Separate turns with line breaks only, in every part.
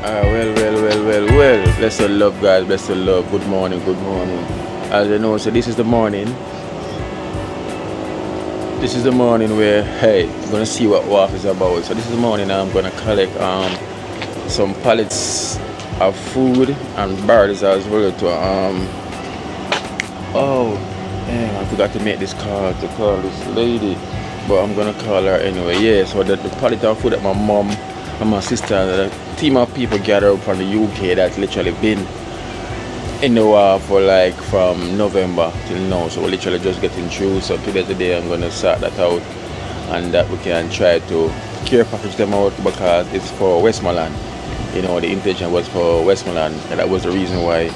Well. Bless the love, guys. Bless the love. Good morning. As you know, so this is the morning. This is the morning where, hey, I'm gonna see what WAF is about. So this is the morning I'm gonna collect some pallets of food and barrels as well to oh, dang, I forgot to make this call to call this lady, but I'm gonna call her anyway. Yeah, so the pallet of food that my mom and my sister and a team of people gathered up from the UK that's literally been in the war for like from November till now, so we're literally just getting through. So today I'm gonna sort that out and that we can try to care package them out because it's for Westmoreland. You know, the intention was for Westmoreland, and that was the reason why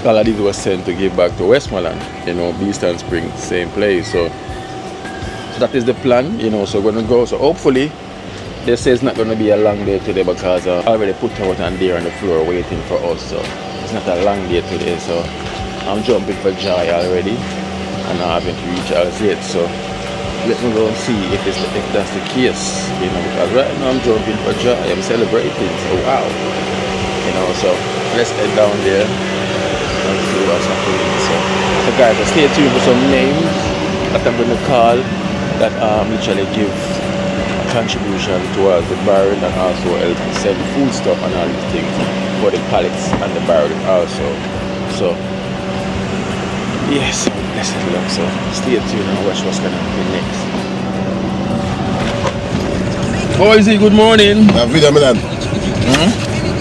all of these was sent to give back to Westmoreland. You know, Beeston Spring, same place. So that is the plan. You know, so we're gonna go. So hopefully, they say it's not gonna be a long day today because I already put out on there on the floor waiting for us. So it's not a long day today. So I'm jumping for joy already, and I haven't reached us yet. So let me go and see if that's the case, you know, because right now I'm jumping for joy, I'm celebrating, so wow, you know, so let's head down there and see what's happening. So guys, stay tuned for some names that I'm going to call that literally give a contribution towards the barrel and also help send food stuff and all these things for the pallets and the barrel also. So yes, let's look. So stay tuned and watch what's gonna happen next. Oh, is it good morning?
A video, Milan.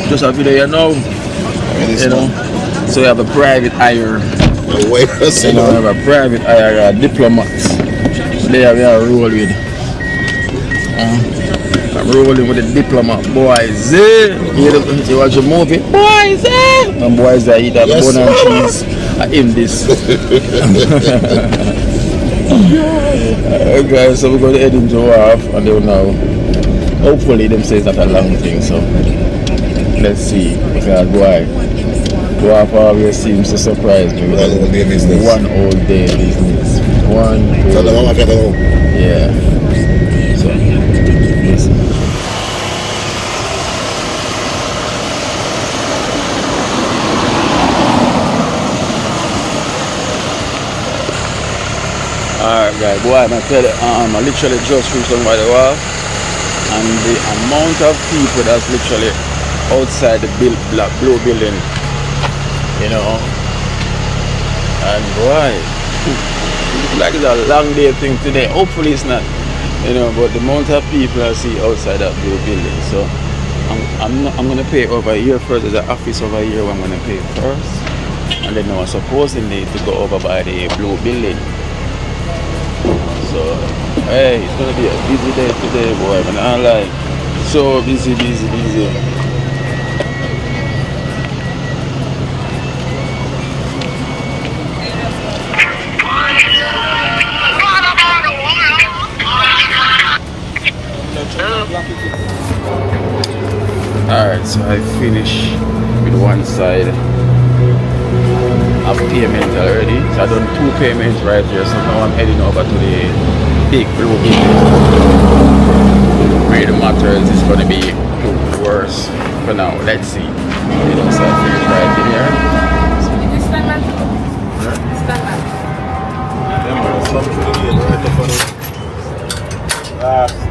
Just a video, you know. You know. So we have a private hire.
Wait a
You
second.
know, we have a private hire diplomats. There we are rolling. I'm rolling with the diplomat boys. You watch the movie? Boys, and boys that eat that
Yes,
bone and cheese in this. Okay, so we're going to head into WAF and they'll now. Hopefully, them say it's not a long thing, so let's see. Because boy, WAF always seems to surprise me with
One whole day business.
One whole day business.
So the mama get along.
Yeah. So, yes. Alright guys, boy, I tell you, I literally just reached on by the wall, and the amount of people that's literally outside the blue building, you know, and boy, it's like it's a long day thing today. Hopefully it's not, you know, but the amount of people I see outside that blue building. So I'm gonna pay over here first. There's an office over here where I'm gonna pay first, and then I was supposedly to go over by the blue building. So, hey, it's gonna be a busy day today, boy, man. I'm like, so busy. Alright, so I finished with one side of payment already. So I done 2 payments right here. So now I'm heading over to the big blue building where the matters is gonna be worse for now. Let's see. You know, so I finished right in here.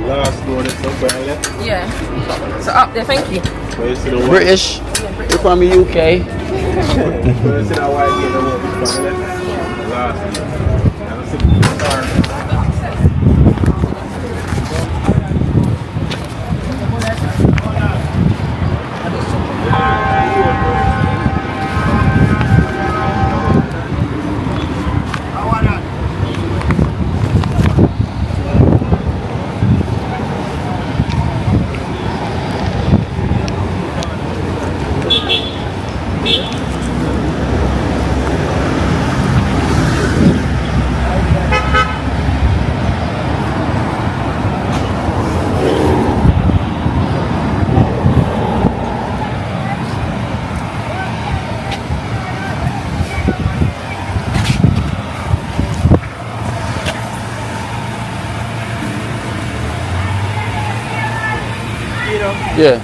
Last door that's up there, yeah?
Yeah. So up there, thank you.
British. You're from the UK. Yeah.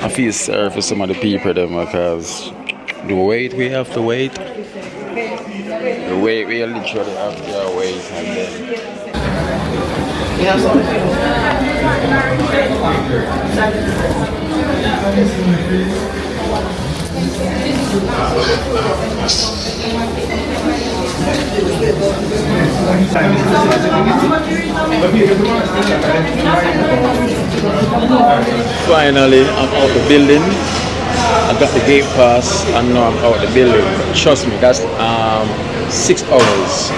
I feel sorry for some of the people them because the wait we have to wait. The wait we literally have to wait and then
You have something?
finally I'm out the building. I got the gate pass and now I'm out the building. Trust me, that's 6 hours.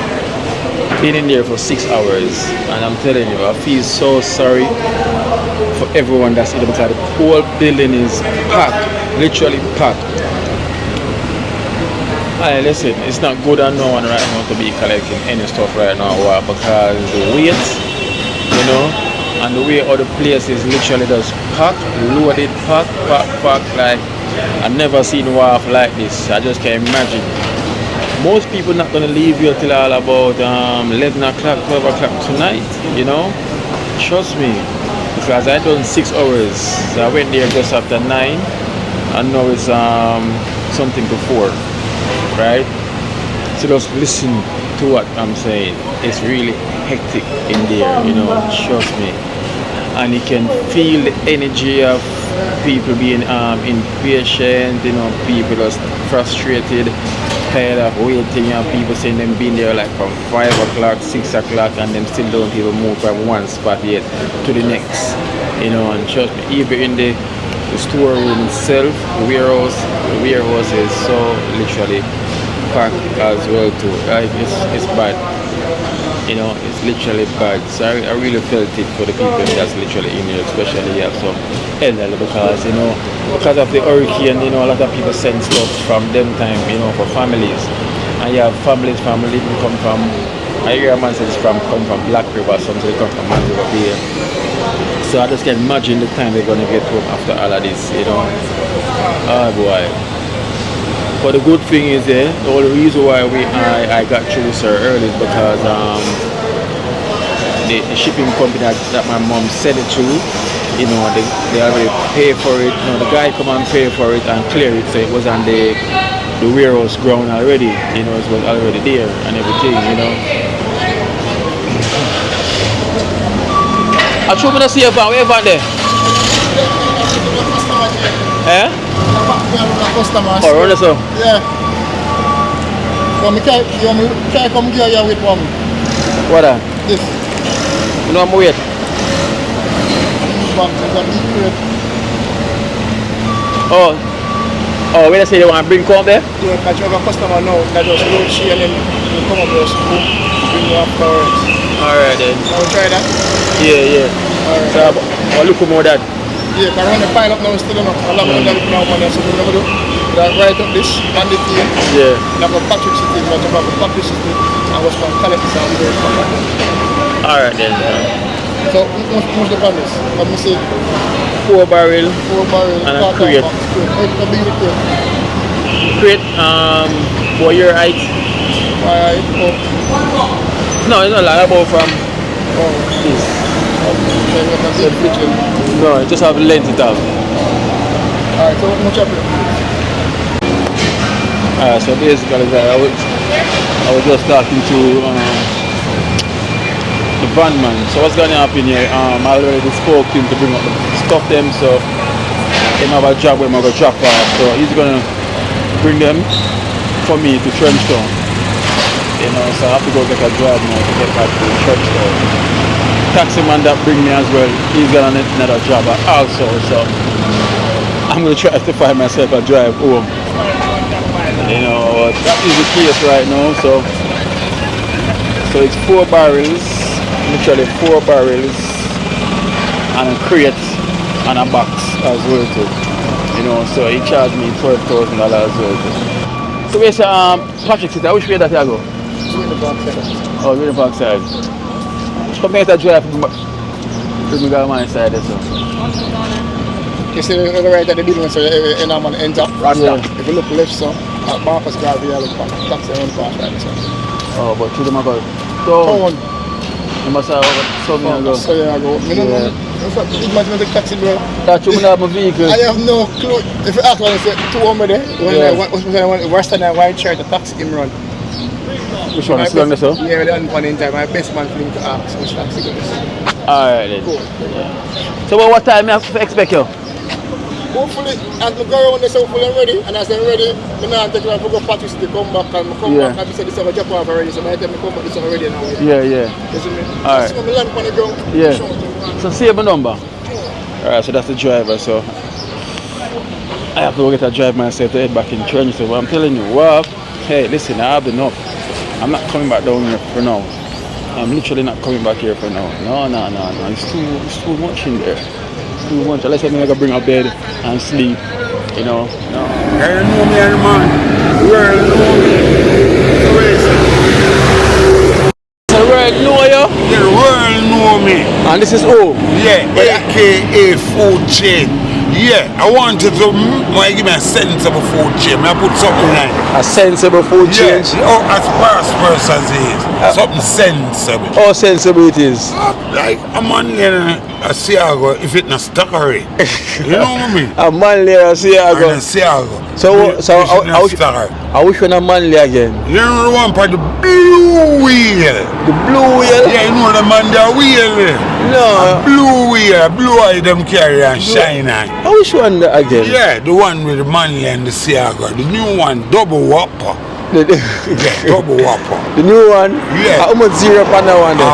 Been in there for 6 hours and I'm telling you, I feel so sorry for everyone that's in there because the whole building is packed, literally packed. Hey, listen, it's not good on no one right now to be collecting any stuff right now. Why? Because the weight, you know, and the way other places literally just packed, loaded, packed, like I've never seen WAF like this. I just can't imagine. Most people not gonna leave you till all about 11 o'clock, 12 o'clock tonight, you know. Trust me, because I done 6 hours. So I went there just after 9, and now it's something to 4. Right? So just listen to what I'm saying. It's really hectic in there, you know, trust me. And you can feel the energy of people being impatient, you know, people just frustrated, tired of waiting, and people saying them been there like from 5 o'clock, 6 o'clock and them still don't even move from one spot yet to the next. You know, and trust me, even in the storeroom itself, the warehouse is so literally packed as well too. Like it's bad. You know, it's literally bad. So I really felt it for the people that's literally in here, especially you have some elderly because, you know, because of the hurricane, you know, a lot of people send stuff from them time, you know, for families. And you have families who come from, I hear a man says come from Black River, some say they come from Man River Bay. So I just can imagine the time they're gonna get home after all of this, you know. Oh boy. But the good thing is, the whole reason why I got through so early is because the shipping company that my mom sent it to, you know, they already pay for it. You know, the guy come and pay for it and clear it, so it was on the warehouse ground already. You know, it was already there and everything. You know. I told me to see about where about there. Eh?
Customers.
Oh, run so.
Yeah. So you come here with one.
What?
This.
You know I'm wait. Oh, where they say they want to bring come there?
Yeah, because you have a customer now that just load she and then you come up with us bring you afterwards.
Alright then.
I'll try that.
Yeah.
Alright.
So I'll look more that.
Yeah, because when the pile up now is still enough. A lot of them now money, so we're going to do. Write up this, hand it here.
Yeah.
And I've got Patrick City, but I've got Patrick City. I was from collect this and we're from that.
Alright then.
So, what's the on this? Let me see.
4 barrel.
4 barrel.
And a crate.
A big crate.
Crate, for your height?
My height,
No, it's not like about from this. No, it just have length it up.
Alright, so much up here?
So basically I was just talking to the van man. So what's gonna happen here? I already spoke to him to bring up the stuff them, so he have a job where I'm gonna drop off. So he's gonna bring them for me to Trenchtown. You know, so I have to go get a drive now to get back to Trenchtown. Taxi man that bring me as well, he's got another job also, so I'm gonna try to find myself a drive home. You know, that is the case right now, so it's 4 barrels, literally 4 barrels, and a crate and a box as well too. You know, so he charged me $12,000 as well too. So where's Patrick City? Which way that I go?
In the backside.
Oh, in the backside. Come here to drive to my side so.
You see the right at the building, so you know man enter.
Yeah.
If you look left, so at Marcus Garvey, you look taxi on the back right, so.
Oh, but through them I go. So, you must have something I go.
So yeah, I go. I don't know. Imagine the taxi bro.
That's you have my vehicle.
I have no clue. If you ask one, say 200 there. When worse than a white shirt, the taxi him run.
Which one? Is it so?
Yeah, the one in time. My best man for him to ask which taxi goes.
Alright then.
Cool.
Yeah. So what time I have to expect you?
Hopefully, as I go around the south, I'm ready. And as I'm ready, I'm going to take time to go Patrick to come back. And I come back and I say this is a Japan already. So by the time I come back, this is already now.
Yeah.
You see me?
Alright.
So I'm land on the ground.
Yeah. So save my number. Alright, so that's the driver. So I have to go get a drive myself to head back in Trenchtown. But I'm telling you, what? Hey, listen, I have enough. I'm not coming back down here for now. I'm literally not coming back here for now. No. It's too much in there. It's too much. Unless I'm gonna bring a bed and sleep. You know. No.
You know me, man. The world know me.
The world know you.
The world know me.
And this is who?
Yeah, AKA food chain. Yeah, I wanted to give me a sensible food chain. I put something like
A sensible food change.
Oh, as prosperous as it is. Something sensible.
How sensible it is.
Like a man in a Seago, if it's not stuck already. You know what I mean?
A manly a
And
Seago.
a Seago.
I wish when a manly again.
You know the one for the blue wheel.
The blue wheel?
Yeah, you know the man that wheel there.
No.
Blue wheel, blue eye them carry and shine on.
I wish one again.
Yeah, the one with the manly and the Seago. The new one, double whopper. Yeah, double whopper.
The new one?
Yeah.
How much zero for that one then?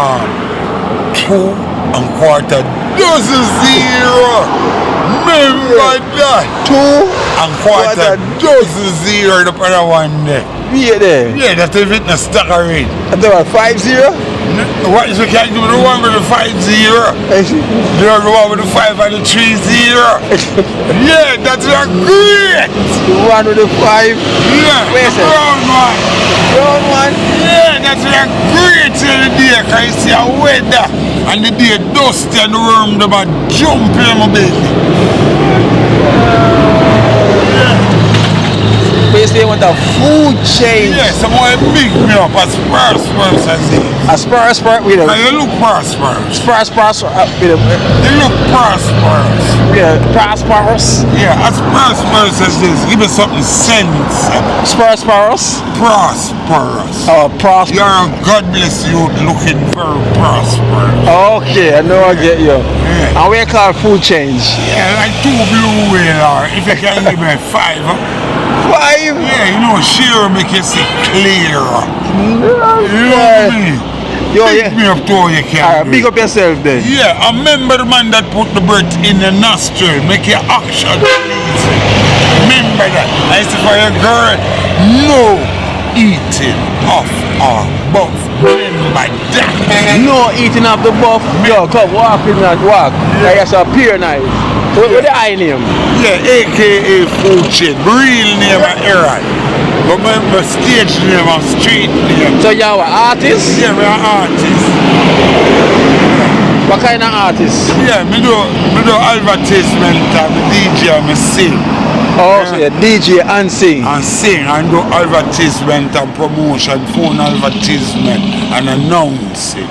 2 1/4 dozen zero. Remember that?
2
1/4 dozen zero the other one there.
Yeah, there.
Yeah, that's if it's not stuck already.
And there were 5-0?
What is the can do with the one with the 5-0? The other one with the 5 and the 3-0. Yeah, that's a great.
The one with the 5.
Yeah,
Where's
the
it?
brown one.
Brown one?
Yeah, that's a great till the day, because you see a weather. And the day dusty and the worm them a jump in my bed.
But you say you want a food change.
Yeah, someone big me up as prosperous as it is.
A prosperous, with
And
a
you look prosperous.
prosperous,
You look prosperous.
prosperous.
Yeah, as prosperous as this, give me something sensible.
Prosperous.
Prosperous.
Oh, prosperous.
You're a God bless you looking very prosperous.
Okay, I know I get you.
Yeah.
And we call food change.
Yeah, like 2 blue wheel or if you can give me 5.
5?
Yeah, you know, she'll make you see clearer. You know what I mean?
Yo,
Pick
yeah.
me up to all you can.
Alright, big up yourself then.
Yeah, I remember the man that put the breath in the nostril, make your action easy. Remember that. I said for your girl, no eating off or buff. Remember that.
No eating off the buff. Yo, come walk in and walk. Yeah. Like a peer night. What the eye name?
Yeah, AKA food chain. Real name of Aaron. But my stage name and street name.
So you're an artist?
Yeah, we're an artist.
What kind of artist?
Yeah, me do advertisement and me DJ and me sing.
Oh, so you're DJ and sing.
And sing and do advertisement and promotion, phone advertisement and announcing.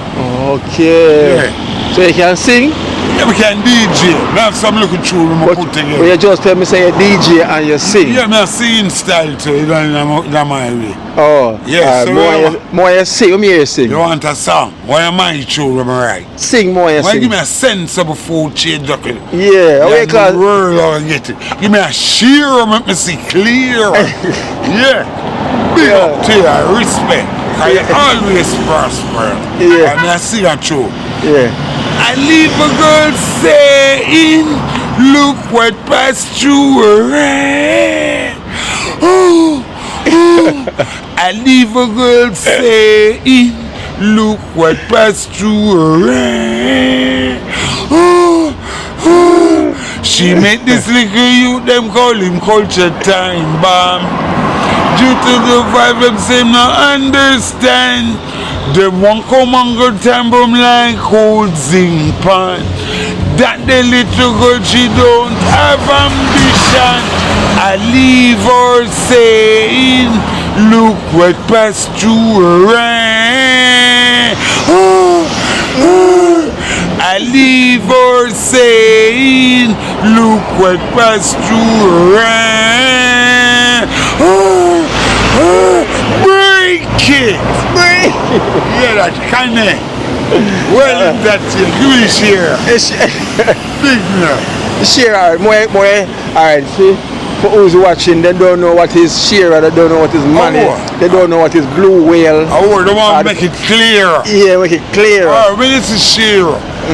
Okay.
Yeah.
So you can sing?
Yeah, we can DJ. We have some looking through we put together.
But you just tell me say you DJ and you sing.
Yeah, me a singing style too, you don't know my way.
Oh.
Yeah, so
More you sing, let me hear you sing.
You want a song? Why am I true, am I right?
Sing more you
Why
sing.
give me a sensible food change, okay?
Yeah,
Yeah,
because
the world I'll get it. Give me a sheer, make me see clear. Yeah. Big up to you, respect. Cause you always prosper.
Yeah.
And I see that true.
yeah.
I leave a girl saying, look what passed through her head. Oh, oh. I leave a girl saying, look what passed through her head. Oh, oh. She made this little youth, them call him culture time bomb. Due to the vibe, them say no understand. Them won't come and go tamboom like old zinc pan. That the little girl, she don't have ambition. I leave her saying, look what passed through her hand. Oh, oh. I leave her saying, look what passed through her hand. Oh, oh. Break it!
Break!
Yeah, that kind of. Well, that's it. Give me a share. Big now.
Share, alright, more, alright, see? For who's watching, they don't know what is share, they don't know what is money, they don't know what is blue whale.
I want to make it clear.
Yeah, make it clear.
When it's a share,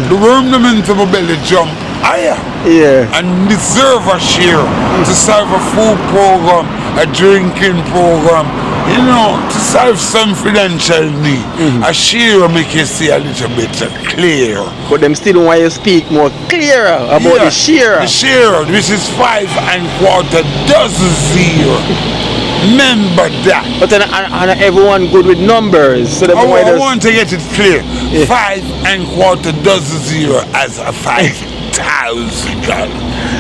the worm them into my belly jump higher.
Yeah.
And deserve a share to serve a food program, a drinking program, you know, to serve some financial need. A share make you see a little bit clear.
But them still want you speak more clearer about the share.
The share, which is 5 1/4 dozen zero. Remember that.
But then and everyone good with numbers. So
I want to get it clear.
Yeah.
5 1/4 dozen zero as a 5,000.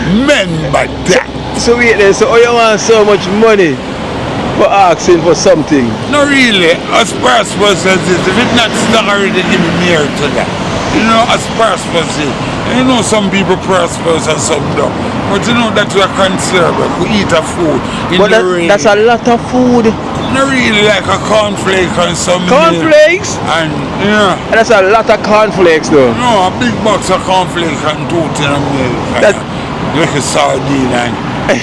Remember that.
So wait there, so you want so much money for asking for something?
No, really, as prosperous as this, if it's not stuck already, give me near to that. You know, as prosperous as this. You know, some people prosperous and some don't. But you know that we are conservative. We eat a food in
But
the rain.
that's a lot of food.
Not really like a cornflake and some
Cornflakes?
milk. And, yeah.
That's a lot of cornflakes though.
No, a big box of cornflake and 2 tin of milk.
That-
Like a sardine and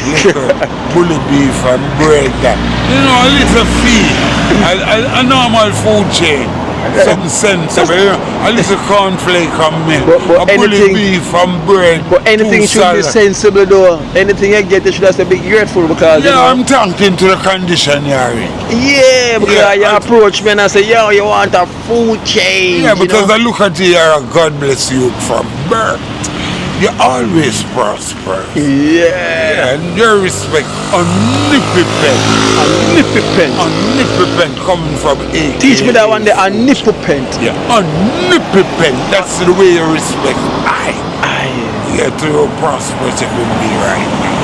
little bully beef and bread. You know, a little feed. A normal food chain. Something sensible. You know, a little cornflake and milk.
But
a bully
anything-
beef and bread.
But anything
2
should be
salad.
sensible though. Anything you get, you should have to be grateful because
Yeah,
you know.
I'm thanking to the condition you're in.
Yeah, because
Yeah,
you approach me and I say, yo, you want a food change.
Yeah, because
you know?
I look at you, you're a God bless you from birth. You always prosper.
Yeah.
And your respect, omnipotent. Omnipotent coming from A.
Teach me that one, the omnipotent.
Yeah, omnipotent. That's the way you respect I. Yeah, to prosper, it will be right now.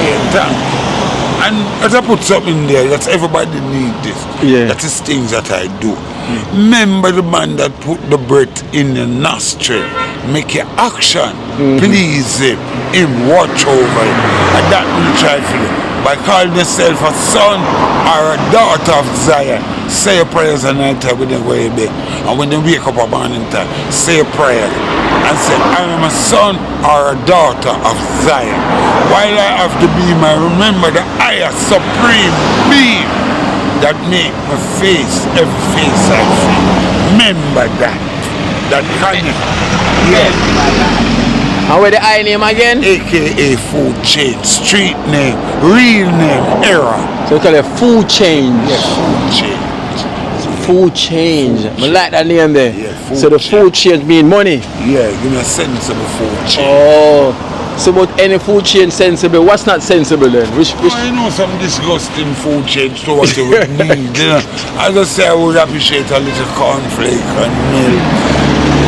Yeah, thank you. And as I put something in there, that everybody need this.
Yeah.
That is things that I do. Remember the man that put the breath in your nostril. Make your action. Please him. Watch over him. And that will try for you. By calling yourself a son or a daughter of Zion, say your prayers at night time when they go to bed. And when they wake up at morning time, say a prayer and say, I am a son or a daughter of Zion. While I have the beam, I remember the higher supreme being that make my face, every face I see. Remember that. That kind of, yeah.
And where the I name again?
AKA food chain, street name, real name, era.
So you call it food change.
Yes, food chain.
Food change. I like that name there.
Yeah, food
so the
change.
food change mean money.
Yeah, give me a sense of a food chain.
Oh. So about any food chain sensible. What's not sensible then? Which
I know some disgusting food change to what you would need. You know? As I say, I would appreciate a little cornflake and milk,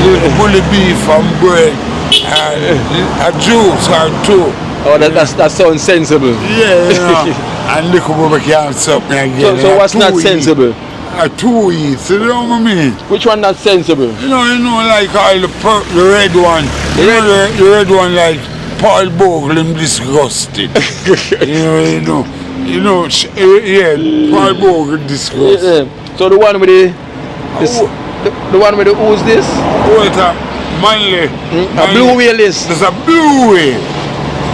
little bully beef and bread, and a juice or 2.
Oh, that sounds sensible.
Yeah, you know. And look over my can't something again.
So what's not sensible?
A 2 eats, you know what I mean?
Which one not sensible?
You know, like all the red one. The red one like Paul Bogle, him disgusted. yeah, Paul Bogle disgusted.
So the one with the one with the who's this?
Wait a manly.
A blue whale is.
There's a blue whale.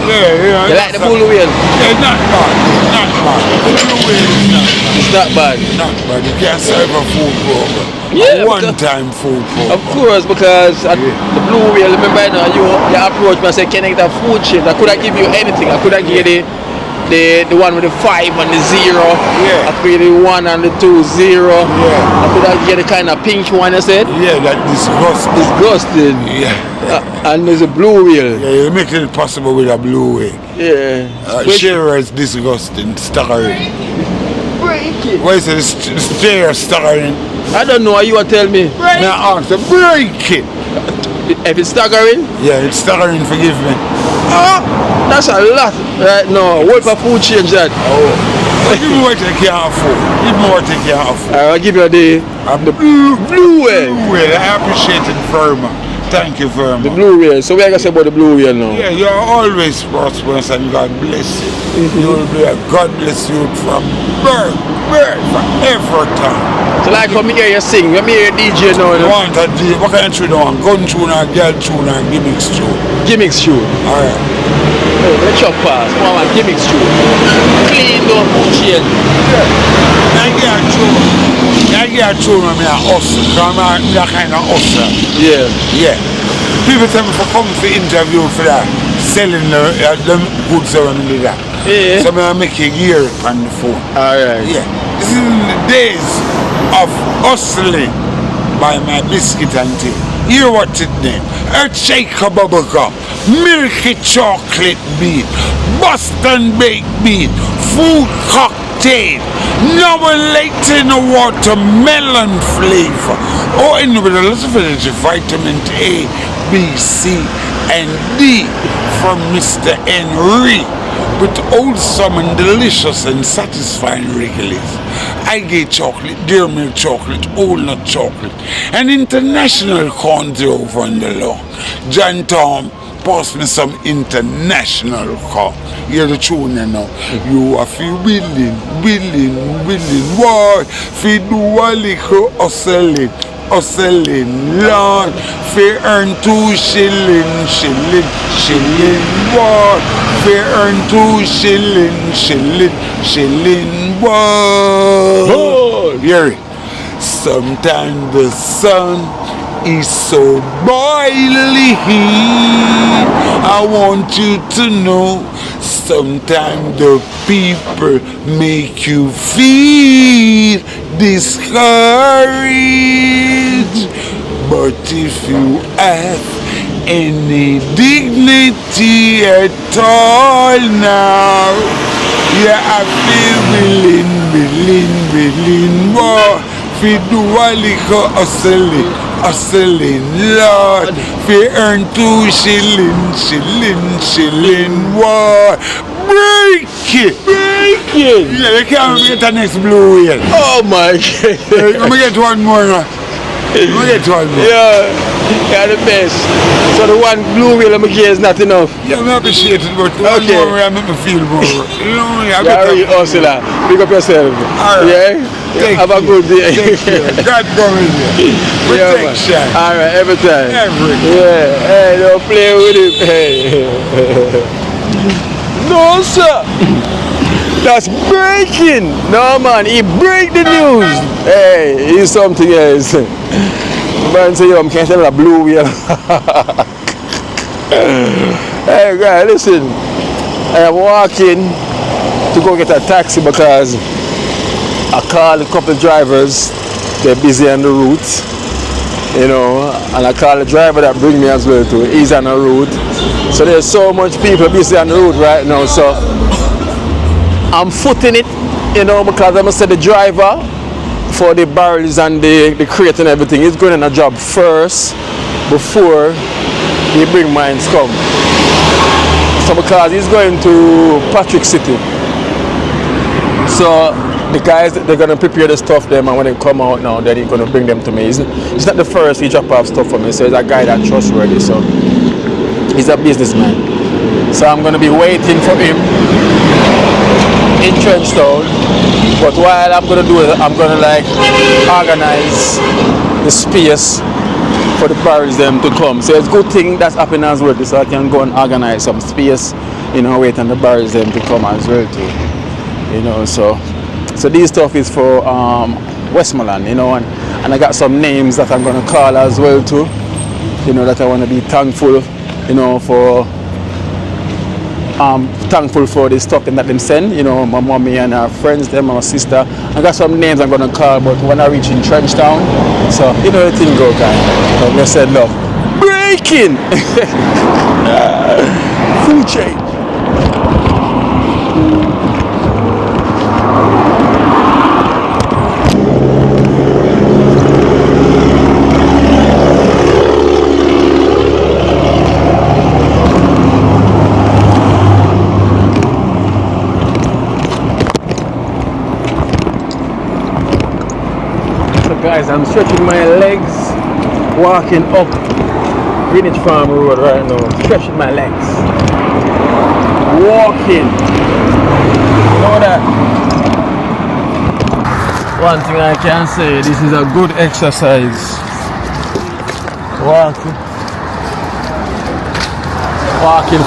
Yeah.
You like the blue whale?
Yeah, not bad. The blue whale is not bad.
It's not bad.
Not bad. You can't serve a food program.
Yeah,
A one-time food program.
Of course, because the blue whale, remember you approached me and said, can I get a food chip? I could have give you anything. I could have give you the one with the 5 and the 0.
Yeah.
I could give you the 1 and the 2, 0.
Yeah.
I could have give you the kind of pink one I said.
Yeah, that disgusting.
Disgusting.
Yeah.
And there's a blue whale.
Yeah, you make it possible with a blue whale.
Yeah.
Shearer is disgusting, staggering.
Break it.
Why is it shearer staggering?
I don't know, you want to tell me.
Now ask them, break it.
If it's staggering?
Yeah, it's staggering, forgive me.
That's a lot right now. What for food change that?
But give me what you can't afford. Give me what you can't afford.
I'll give you the blue whale.
Blue whale, I appreciate it very much. Thank you very much.
The blue whale. So what are you going to say about the blue whale now?
Yeah, you're always prosperous and God bless you. You will be a God bless you from birth, for every time.
So like when me hear you sing, when me hear you DJ now.
You want a DJ, what kind of tune you want? Gun tune or girl tune or gimmicks tune?
Gimmicks tune.
Alright.
Oh, the chop pass. I want gimmicks tune. Clean down food chain.
I get a tune when I hustle, because I'm a kind of hustler.
Yeah.
Yeah. People tell me for come for interview for that, selling them goods around that.
Yeah.
So I make a year on the phone.
Alright.
Yeah. This is in the days of hustling by my biscuit and tea. Hear what it name? Earth shaker bubble gum, milky chocolate bean, Boston baked bean, food cocktail, late in the watermelon flavor. Oh, and with a lot of energy, vitamin A, B, C, and D from Mr. Henry. With wholesome and delicious and satisfying regulars. I get chocolate, dairy milk chocolate, walnut chocolate, and international corn over on the law. John Tom, pass me some international corn. Hear the tune now. You are feel willing, why? Fi do a little hustling, Lord. Fi earn 2 shilling, what? Fi earn 2 shilling, what? Hear it. Sometimes the sun is so boiling heat. I want you to know. Sometimes the people make you feel discouraged. But if you have any dignity at all now, yeah, I feel willing, more. Fi do a little hustling, Lord. Fi earn 2 shilling, what? Break it! Yeah, you can't get the next blue whale.
Oh my God.
Let me get one more.
Yeah, the best. So the one blue whale I'm is not enough.
Yeah, I appreciate it, but one more I make me feel more. You know what I mean?
You're a real hustler. Big up yourself.
All right.
Yeah? Have a good day.
Take care. God go with you. Protection.
Yeah, alright, every time.
Everything.
Yeah, hey, don't play with him. Hey. No, sir. That's breaking. No, man, he break the news. Hey, he's something else. Man say, yo, I can't tell a blue whale. Hey, guys, listen. I am walking to go get a taxi because I called a couple of drivers. They're busy on the route, you know, and I called the driver that bring me as well too. He's on the route. So there's so much people busy on the route right now. So I'm footing it, you know, because I'm gonna say the driver for the barrels and the crate and everything is going on a job first before he bring mines come. So because he's going to Patrick City. So the guys, they're going to prepare the stuff them, and when they come out now, then he's going to bring them to me. He's not the first he drop off stuff for me, so he's a guy that's trustworthy, so he's a businessman. So I'm going to be waiting for him in Trenchtown. But while I'm gonna do it, I'm gonna like organize the space for the barrels them to come. So it's a good thing that's happening as well, so I can go and organize some space, you know, wait on the barrels them to come as well too. You know, so this stuff is for Westmoreland, you know, and I got some names that I'm gonna call as well too. You know, that I wanna be thankful, you know, for thankful for the stuff that them send, you know, my mommy and her friends, them, my sister. I got some names I'm gonna call, but when I reach in Trenchtown, so you know the thing go kind. So I said love. Breaking food change. Guys, I'm stretching my legs, walking up Greenwich Farm Road right now, stretching my legs, walking, you know that. One thing I can say, this is a good exercise, walking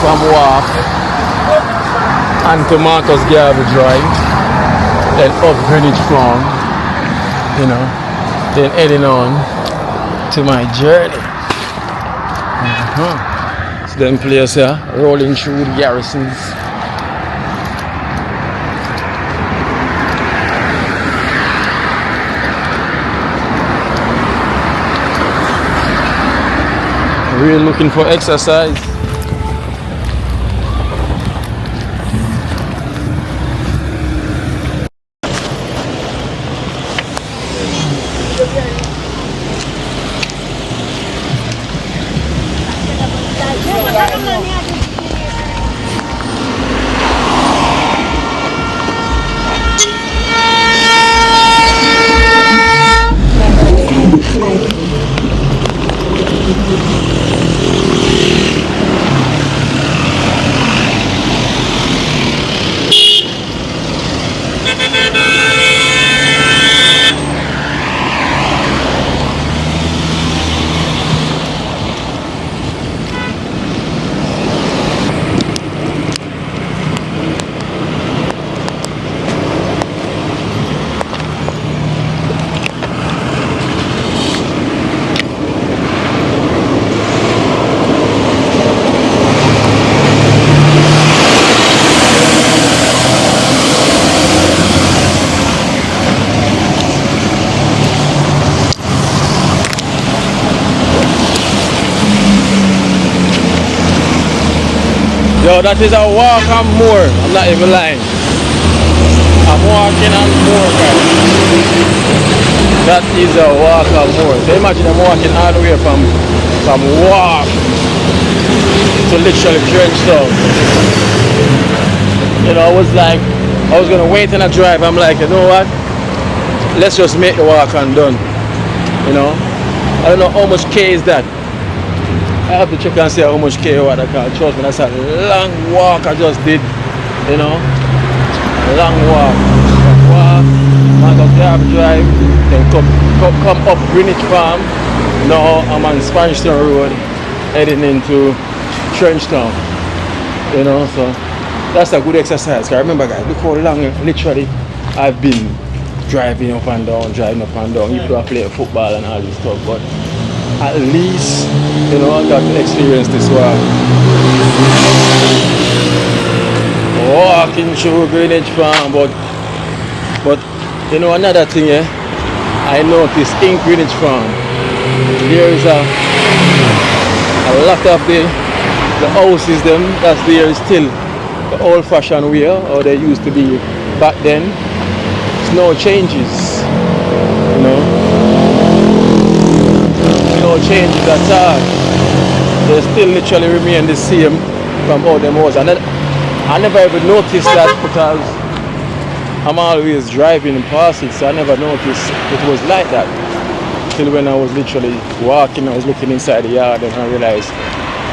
from Wharf and to Marcus Garvey Drive, then up Greenwich Farm, you know. Then heading on to my journey. So them place here, rolling through the garrisons. Really looking for exercise. Yo, that is a walk and more. I'm not even lying. I'm walking and more, guys. That is a walk and more. So imagine I'm walking all the way from Wharf to literally Trenchtown. You know, I was gonna wait and I drive. I'm like, you know what? Let's just make the walk and done. You know? I don't know how much K is that. I have to check and see how much K what I can. Trust me, that's a long walk I just did, you know. Long walk. Marcus Garvey Drive, then come up Greenwich Farm. Now I'm on Trenchtown Road, heading into Trenchtown. You know, so that's a good exercise. Cause remember guys, look how long literally I've been driving up and down. You could have played football and all this stuff, but at least, you know, I got to experience this walk. Walking through Greenwich Farm, but you know another thing, I noticed in Greenwich Farm, there is a lot of the houses them that's there is still the old-fashioned way, or they used to be back then. There's no changes, you know. No changes at all. They still literally remain the same from all them was. And I never even noticed that because I'm always driving past it, so I never noticed it was like that. Till when I was literally walking, I was looking inside the yard and I realized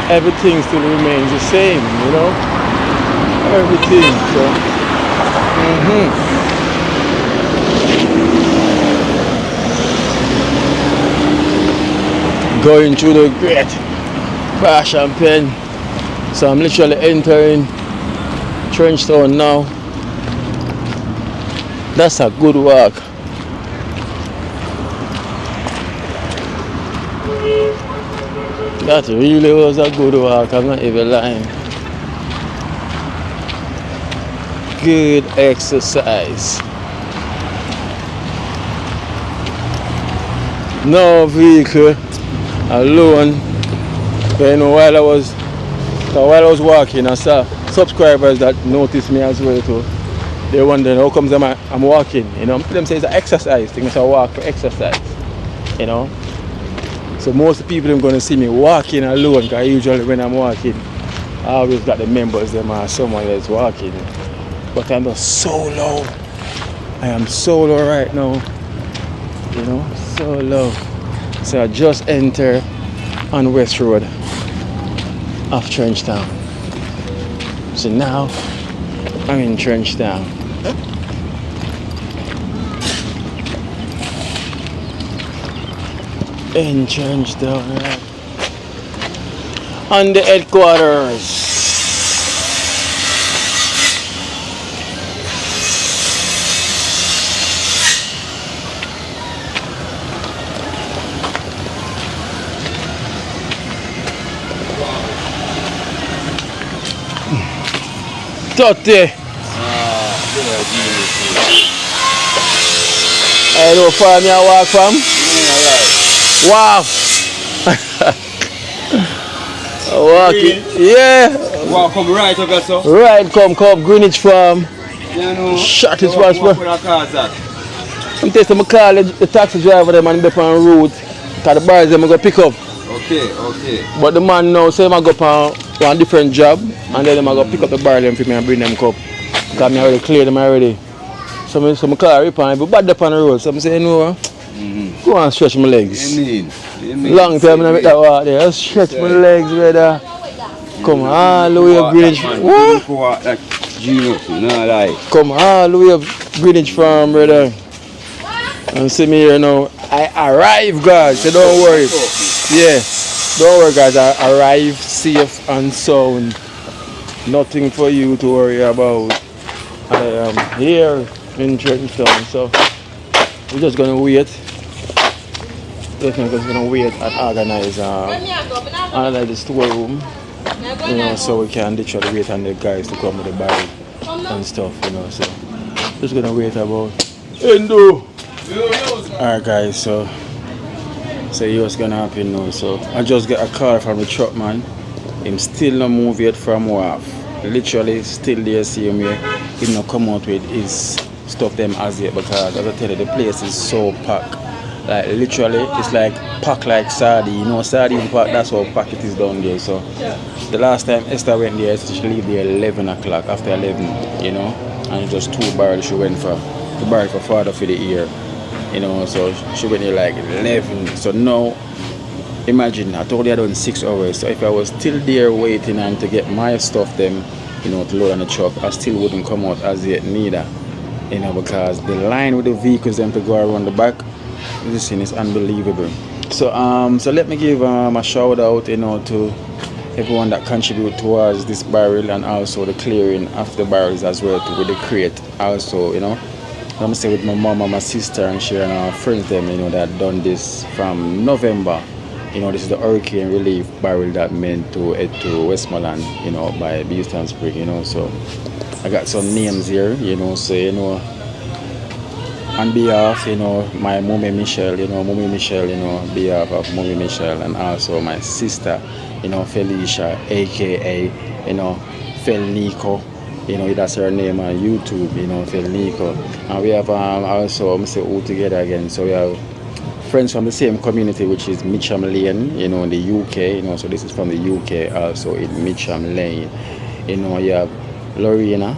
everything still remains the same, you know? Everything. So Going through the great Bash and Pen. So I'm literally entering Trenchtown now. That's a good walk. That really was a good walk, I'm not even lying. Good exercise. No vehicle alone. But you know, while I was walking, I saw subscribers that noticed me as well too. They wondering how comes I'm walking. You know, them say it's an exercise thing. It's a walk for exercise. You know. So most of the people are going to see me walking alone, because usually when I'm walking, I always got the members them or someone that's walking. But I'm just solo. I am solo right now. You know, solo. So I just enter on West Road of Trenchtown. So now I'm in Trenchtown. In Trenchtown, right? On the headquarters. Totte. I know farm you walk from? Wow. Walking. Yeah.
Walk come right up so.
Right, come Greenwich Farm.
You know.
Shut it was.
I'm
testing my call the taxi driver them and be on route. Cause the bars them go pick up.
Okay.
But the man now say I go on one different job and then I go pick up the bar them for me and bring them cup. Cause me already clear them already. So my car rip on, but bad up on the road. So I'm saying no. Go and stretch my legs.
You mean.
Long time I make that walk there. Just stretch my legs, brother. Come all the way up Greenwich. What? Come all the way up Greenwich Farm, brother. And see me here now. I arrive, guys. So don't worry. Yeah. Don't worry, guys. I arrive safe and sound. Nothing for you to worry about. I am here in Trenchtown. So we're just gonna wait. Definitely just gonna wait and organize the storeroom. You know, so we can literally wait on the guys to come with the barrel and stuff, you know. So just gonna wait about Endo. Alright guys, so what's gonna happen now. So I just get a call from the truck man. Him still not move yet from Wharf. Literally still there same way. He not come out with his stuff them as yet, because as I tell you, the place is so packed. Like literally it's like packed like sardine, you know, sardine pack, that's how packed it is down there. So the last time Esther went there, she leave there 11 o'clock, after 11, you know, and just 2 barrels she went for. The barrel for father for the year, you know, so she went there like 11. So now imagine, I told you I done 6 hours. So if I was still there waiting and to get my stuff them, you know, to load on the truck, I still wouldn't come out as yet neither, you know, because the line with the vehicles them to go around the back, this thing is unbelievable. So let me give a shout out, you know, to everyone that contribute towards this barrel and also the clearing of the barrels as well, with the crate also, you know. Let me say with my mom and my sister and she and our friends them, you know, that done this from November. You know, this is the hurricane relief barrel that meant to head to Westmoreland, you know, by Beeston Spring, you know. So I got some names here, you know, so you know, on behalf, you know, my Mommy Michelle, you know, behalf of Mommy Michelle, and also my sister, you know, Felicia, aka, you know, Felnico, you know, that's her name on YouTube, you know, Felnico. And we have also, I'm say all together again, so we have friends from the same community, which is Mitcham Lane, you know, in the UK, you know, so this is from the UK also in Mitcham Lane. You know, you have Lorena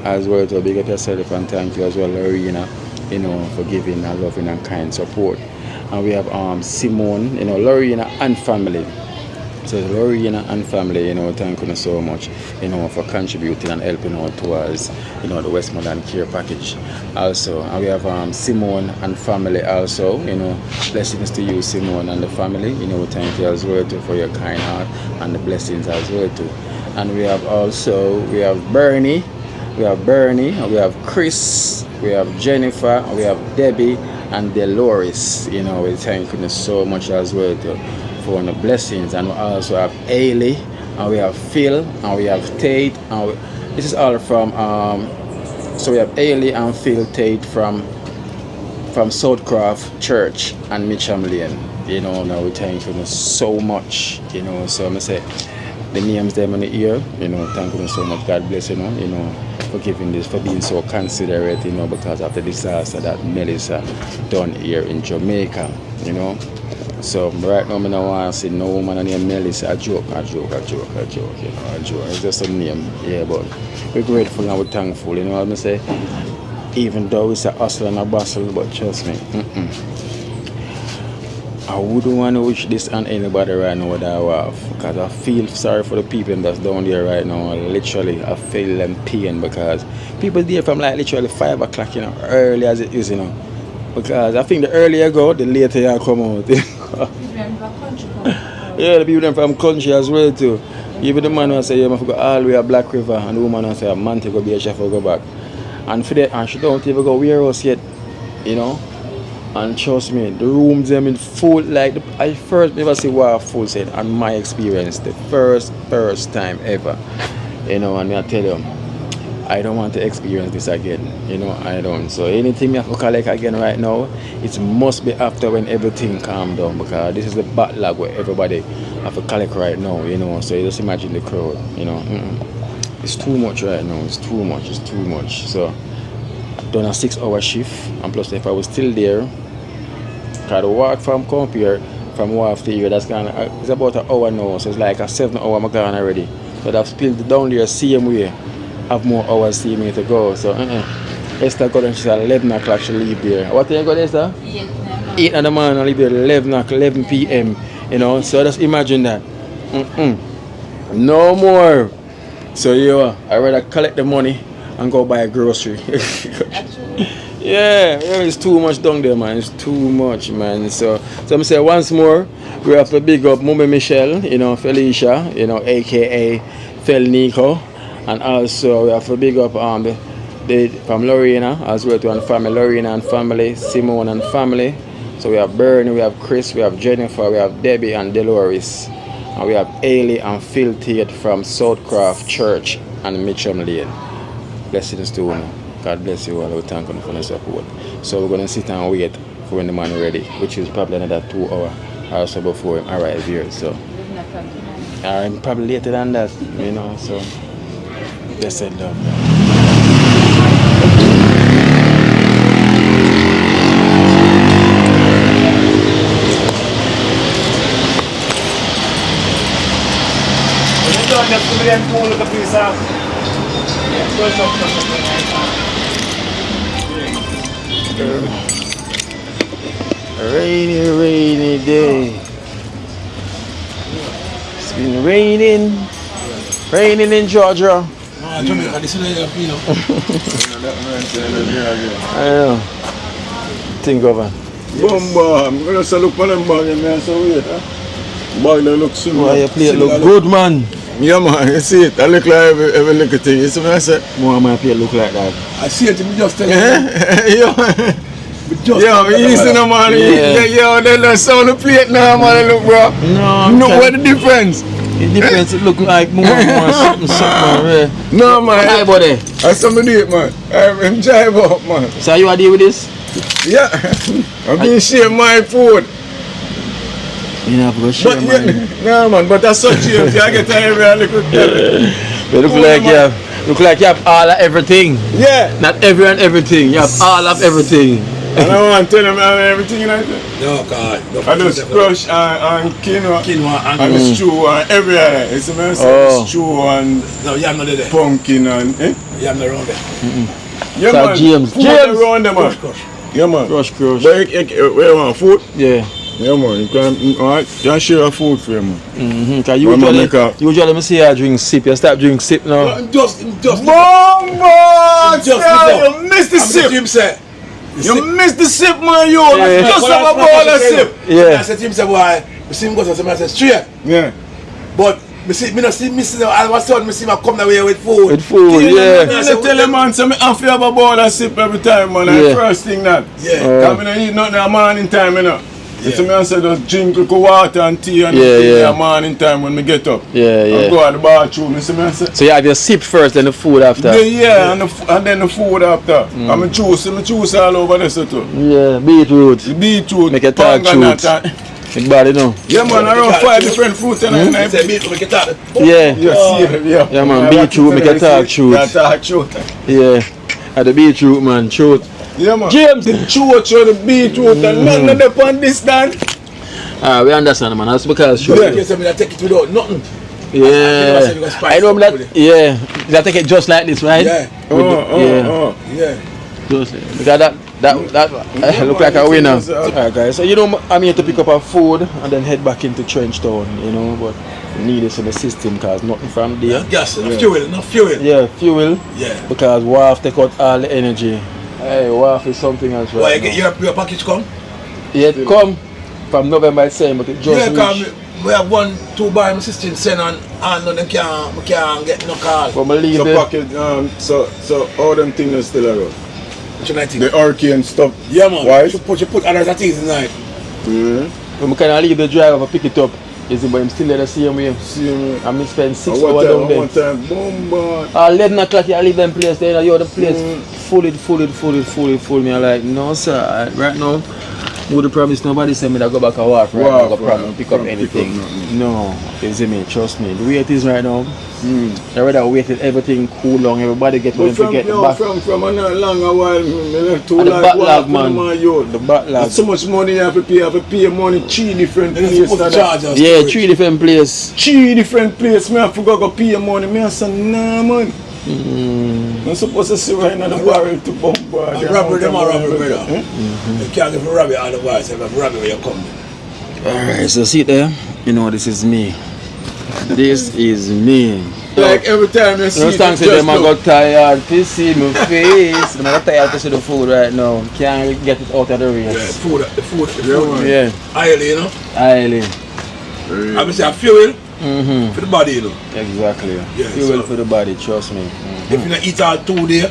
as well, to big up yourself and thank you as well, Lorena, you know, for giving and loving and kind support. And we have Simone, you know, Lorena and family. So Lorena and family, thank you so much, for contributing and helping out towards, the Westmoreland Care Package. Also, and we have Simone and family also, blessings to you, Simone and the family. Thank you as well too for your kind heart and the blessings as well too. And we have Bernie, and we have Chris, we have Jennifer, we have Debbie and Dolores. We thank you so much as well too for the blessings. And we also have Ailey, and we have Phil, and we have Tate, and this is all from so we have Ailey and Phil Tate from Southcroft Church and Mitcham Lane. Now we thank you so much. So I'm gonna say the names them in the ear, thank you so much. God bless for giving this, for being so considerate, because of the disaster that Melissa done here in Jamaica, So right now I don't want to see no woman named Melissa. A joke. It's just a name, yeah, but we're grateful and we're thankful, what I say. Even though it's a hustle and a bustle, but trust me, I wouldn't want to wish this on anybody right now that I have, because I feel sorry for the people that's down there right now. Literally, I feel them pain, because people there from like literally 5 o'clock, early as it is, because I think the earlier you go, the later you come out. Yeah, the people them from country as well too. Even the man who say you must go all the way to Black River, and the woman who say man to go be a chef or go back. And for that, and she don't even go warehouse yet, And trust me, the rooms them in full. Like I first never see what full said, and my experience, the first time ever, and I tell you, I don't want to experience this again, I don't. So anything I have to collect again right now, it must be after when everything calm down, because this is the backlog where everybody have to collect right now, So you just imagine the crowd, It's too much right now. It's too much. So I've done a 6-hour shift, and plus if I was still there, because the walk from Compere, from Wharf to here, that's gone. It's about an hour now, so it's like a 7-hour I'm gone already. But I've spilled down there same way. Have more hours see me to go. So Esther got and she said 11 o'clock she leave there. What time you got, Esther? 8 in the morning, I leave there 11 p.m. So just imagine that. No more. So I rather collect the money and go buy a grocery. Yeah, it's too much down there, man. It's too much, man. So I'm say once more, we have to big up Mummy Michelle, Felicia, aka Fel Nico, and also we have to big up from Lorena as well to family, Lorena and family, Simone and family. So we have Bernie, we have Chris, we have Jennifer, we have Debbie and Dolores, and we have Ailey and Phil Tate from Southcroft Church and Mitcham Lane. Blessings to you. God bless you all. We thank you for the support. So we're gonna sit and wait for when the man ready, which is probably another 2 hours or so before him arrive here. So I'm probably later than that, so blessed love. Rainy day. It's been raining in Georgia.
Jamaica, this is the
I know. Think of it.
Bomba, I'm gonna say look for them bag and man, so wait, bag that look similar.
Why you play look good, man?
Yeah, man, you see it. I look like every little thing. You see what I say?
More my play look like that.
I see it, me just tell you.
Yeah, man, you see no man. Yeah, then the sound of plate now, man, look, bro.
No,
you know what the difference?
The difference, it look like more something, man.
No, man.
Hi, buddy.
I something do it, man. I'm drive up, man.
So you are deal with this?
Yeah, I'm being share my food.
You know, go share mine.
No, man, but that's such a I get every little thing.
But look like you have all of everything.
Yeah.
Not every and everything. You have all of everything.
I don't want to tell them everything like that.
No, God.
I just crush and quinoa and stew and every other. It's a stew and
no, you have not there.
Pumpkin and
You have not around there.
Yeah,
so
man.
James.
Around them, man.
Crush.
Yeah, man.
Crush.
But where you want food?
Yeah.
Yeah, man. You can share a food for him.
Cause
When I make a-
usually me see you drink sip. You stop drink sip now.
Just
Bomba!
Just
You missed the sip.
Him say.
You missed the sip, man. You
Yeah.
just have a ball of sip.
Yeah.
I said to him say why? Me see him go to I said straight.
Yeah.
But me not see missing all of a sudden me see him come that way with food.
With food, yeah.
I tell him, man, so me have to have a ball of sip every time, man.
Yeah.
The first thing that.
Yeah.
Because I don't eat nothing at morning time, you know.
Yeah.
So me I say just drink little water and tea and
Yeah,
everything
yeah.
at morning time when me get up.
Yeah,
And
yeah.
go at the bathroom. Me say,
So you have your sip first, then the food after.
yeah, and then the food after. And me choose all over there, so too.
Yeah, beetroot.
The beetroot,
Make a talk
panganut,
truth.
and-
Big body, no.
Yeah, man, around 5 different fruits and
I said me to make it out.
Yeah.
yeah.
Yeah, man, beetroot, make a talk truth.
Yeah, talk truth.
Yeah. At the beetroot, man, truth.
Yeah, man.
James!
The truth, the beetroot, and nothing of them on this stand.
We understand, man. That's because
You
truth.
can't say me I take it without nothing.
Yeah. I know that.
it.
Yeah. You take it just like this, right?
Yeah. Yeah.
Just because that look like a winner. Alright, guys. So you know, I'm here to pick up our food and then head back into Trenchtown. You know, but we need this in the system because nothing from there.
Gas, no fuel, no fuel.
Yeah, fuel.
Yeah.
Because WAF take out all the energy. Hey, WAF is something else right
Why you
now.
get your package come?
Yeah, it come from November it's saying, but it just
Yeah, because
reached.
we have 1-2 bar my sister send and them can't get no call.
But I leave
So
the
package, so all them things are still around.
What you think?
The hurricane stuff.
Yeah, man.
Why?
You put other things in there.
when I kind of leave the driver to pick it up. Is it, but I'm still there the same way.
See,
I me spend 6
one
hours down
time,
there.
boom,
11 o'clock, you leave them place there, you know, the place full. Me, I'm like, no, sir, right now, would the promise nobody send me to go back and walk right now, go promise pick up anything. No, you see me, trust me. The way it is right now, I rather wait till everything cool down, everybody get what they get back.
From a long a while, me too
And the
like
backlog,
walking
man.
The
backlog.
So much money you have to pay money 3 different places.
Yeah, 3 different places.
3 different places, me have to go pay money. Me say, nah, man. I'm supposed to sit right in the barrel to bombard.
Robbery, them are robbery, brother. You can't give a robbery otherwise. If a robbery, you come.
Alright, so see there, you know this is me. This is me.
Like every time you see
No
it,
thanks to
just
them, I
look.
got tired to see my face. Them I got tired to see the food right now. Can't get it out of the
Yeah,
race.
the food.
Yeah,
Highly, you know.
highly.
I mean, say fuel for the body, you know.
Exactly.
Yeah,
Fuel
so-
for the body, trust me.
If you not eat all 2 days,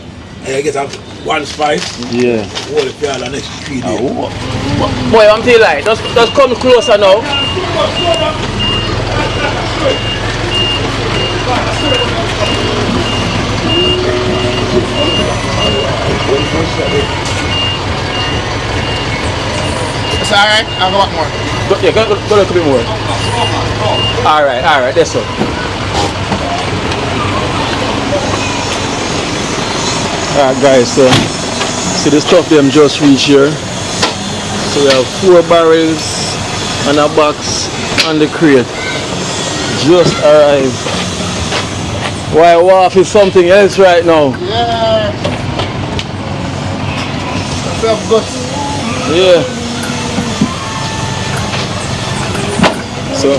and you get a 1 spice,
Yeah.
hold it for the next 3 days.
Boy, I'm telling you, like, just come closer now.
It's alright, I'll go back more.
Yeah, go a little bit more. Alright, that's all. Alright guys, so see the stuff them just reached here. So we have 4 barrels and a box and the crate. Just arrived. Why WAF is something else right now.
Yeah. That's good.
Yeah. So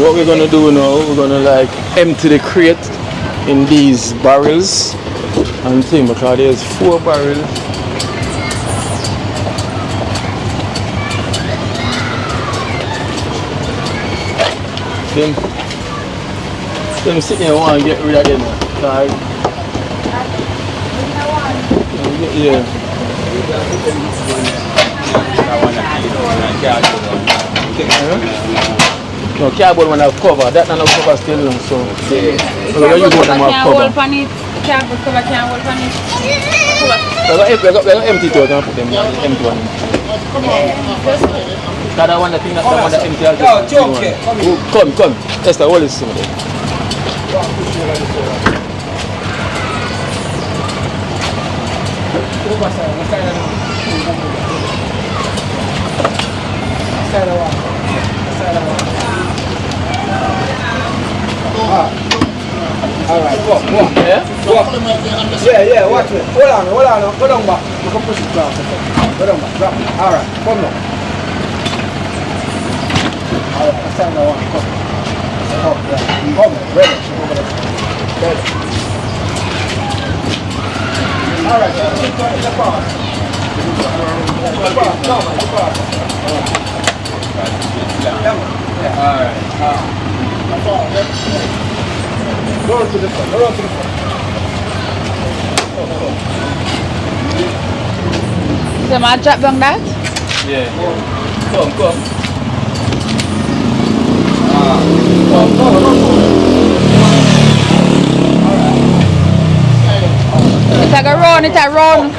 what we're gonna do now, we're gonna like empty the crate in these barrels and thing because there's 4 barrels. Them sitting here want to get rid of them. Yeah. No, cardboard one have cover. That not have cover still now, so we're gonna use one that have cover.
Cardboard cover can't hold on it.
We're gonna empty it out and put them in the empty one. That one, the thing that one that empty out. Come. Esther, hold this somebody.
Alright, go up. Yeah? Go up. Yeah, watch it. Hold on. Go down back. You can push it down. Go down back. Drop it. Alright, come now. Alright, that's time I want to come. Come, ready. Alright, the pass. Go to the front.
So I drop down that?
Yeah.
Come.
It's a run.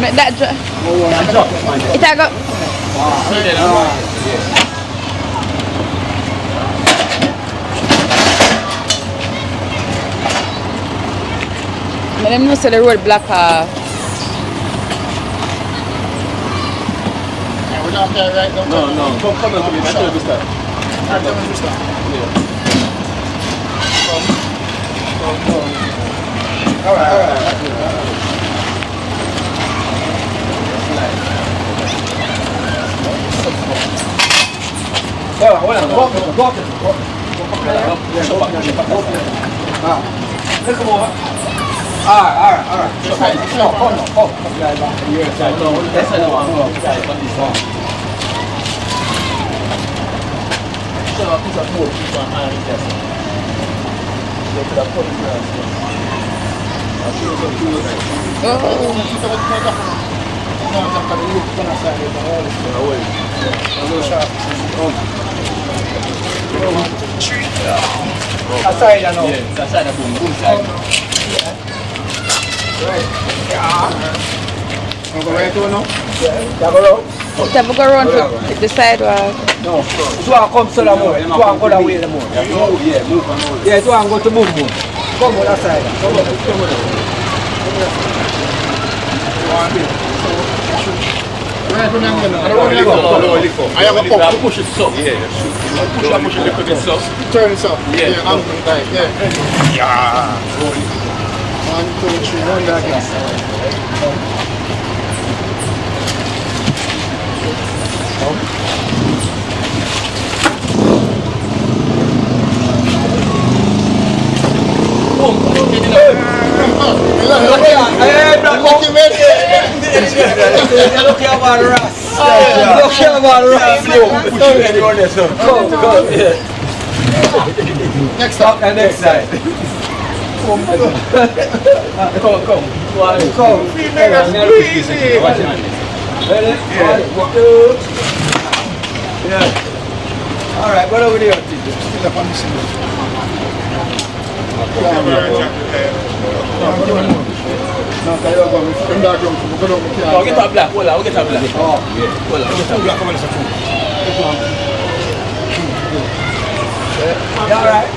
Make that drop. It's a go. Let me know so the road block off.
We're not there right now.
No. Come on, I tell you this time.
Alright. Aside now.
Yeah, that's side of boom side.
Go right over now.
It's a go around to the sidewalk.
No. So I come to the more. So I go that way the more.
Move.
Yeah, so I go to boom. Come on that side.
Right when I'm going. I don't want to go. I have a pop.
Push it so. Yeah. Push it a little bit so.
Turn it up.
Yeah.
I'm right. Yeah. 1, 2, 3. Run that again.
Look about the rust. Look about the rust. Go.
Next up.
Next side. Come. Ready? Yeah. Alright, what over there?
Still up on the scene.
No, get a black. Hold on, get a black. Oh, yeah. Hold on, get a black. Come on,
You alright?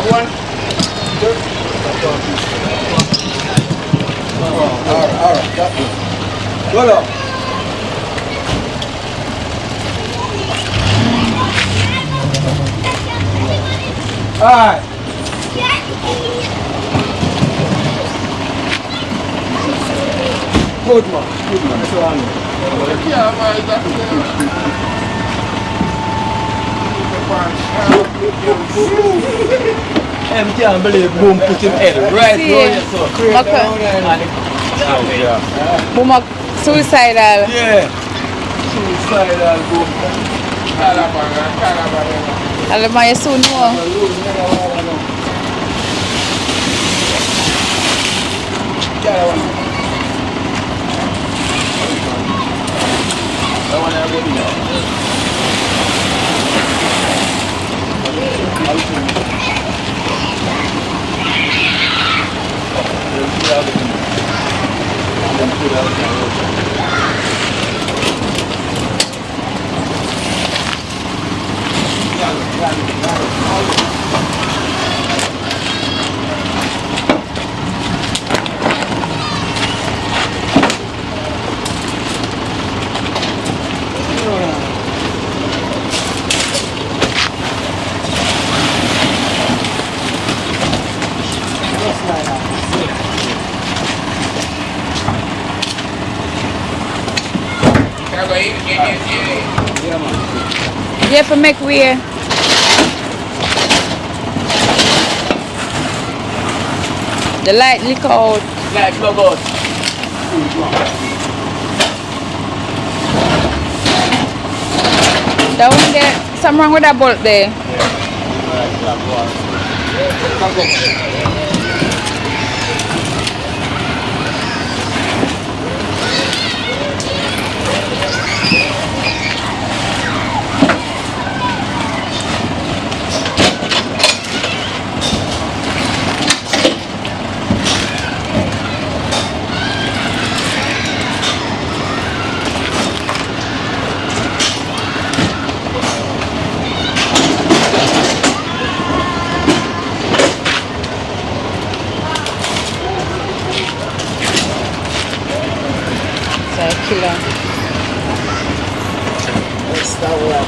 One.
Alright, got you. Go up. Alright. Good man. That's what I know.
I can't believe boom put him head right
Boom up suicidal.
Yeah. Suicidal boom.
Alam mo yung soon mo. You have to make way. The light leak out.
Light plug out.
That one there, something wrong with that bolt there. Killer.
What's that word?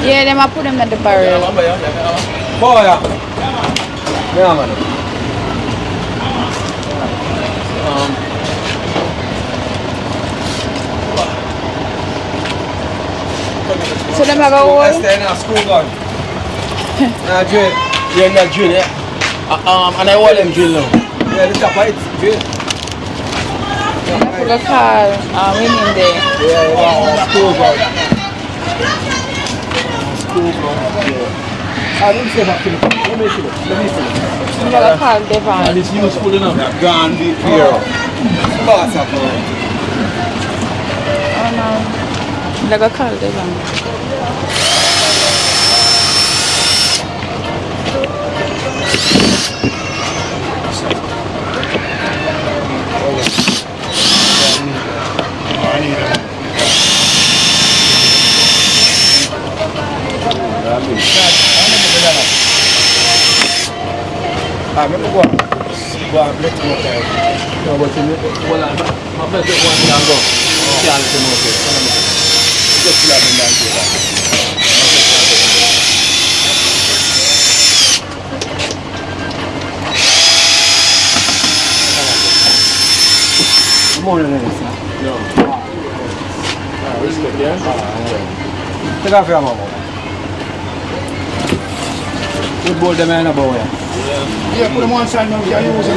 Yeah, them I put them in the barrel.
Boy, yeah, man.
So them have a hole.
Stay in our school gun. Nah, drill.
Yeah, not drill, yeah. And I want them drill now.
Yeah, the top right, drill.
I forgot to call women there.
Yeah, school gun. School gun. Yeah. I didn't say that, Philip. Let me feel it.
I forgot to call Devon.
And it's useful enough.
Gone be here. Pass up, man.
Oh no. I got to call Devon.
I remember go and let him okay. No, but you
Well, my friend just wants to go. Can't let him okay.
just let him down here. Good morning, sir.
No. Respect, yeah?
Take off your mama. Good boy, the man about here.
Yeah, put them on side now. Yeah, you use them.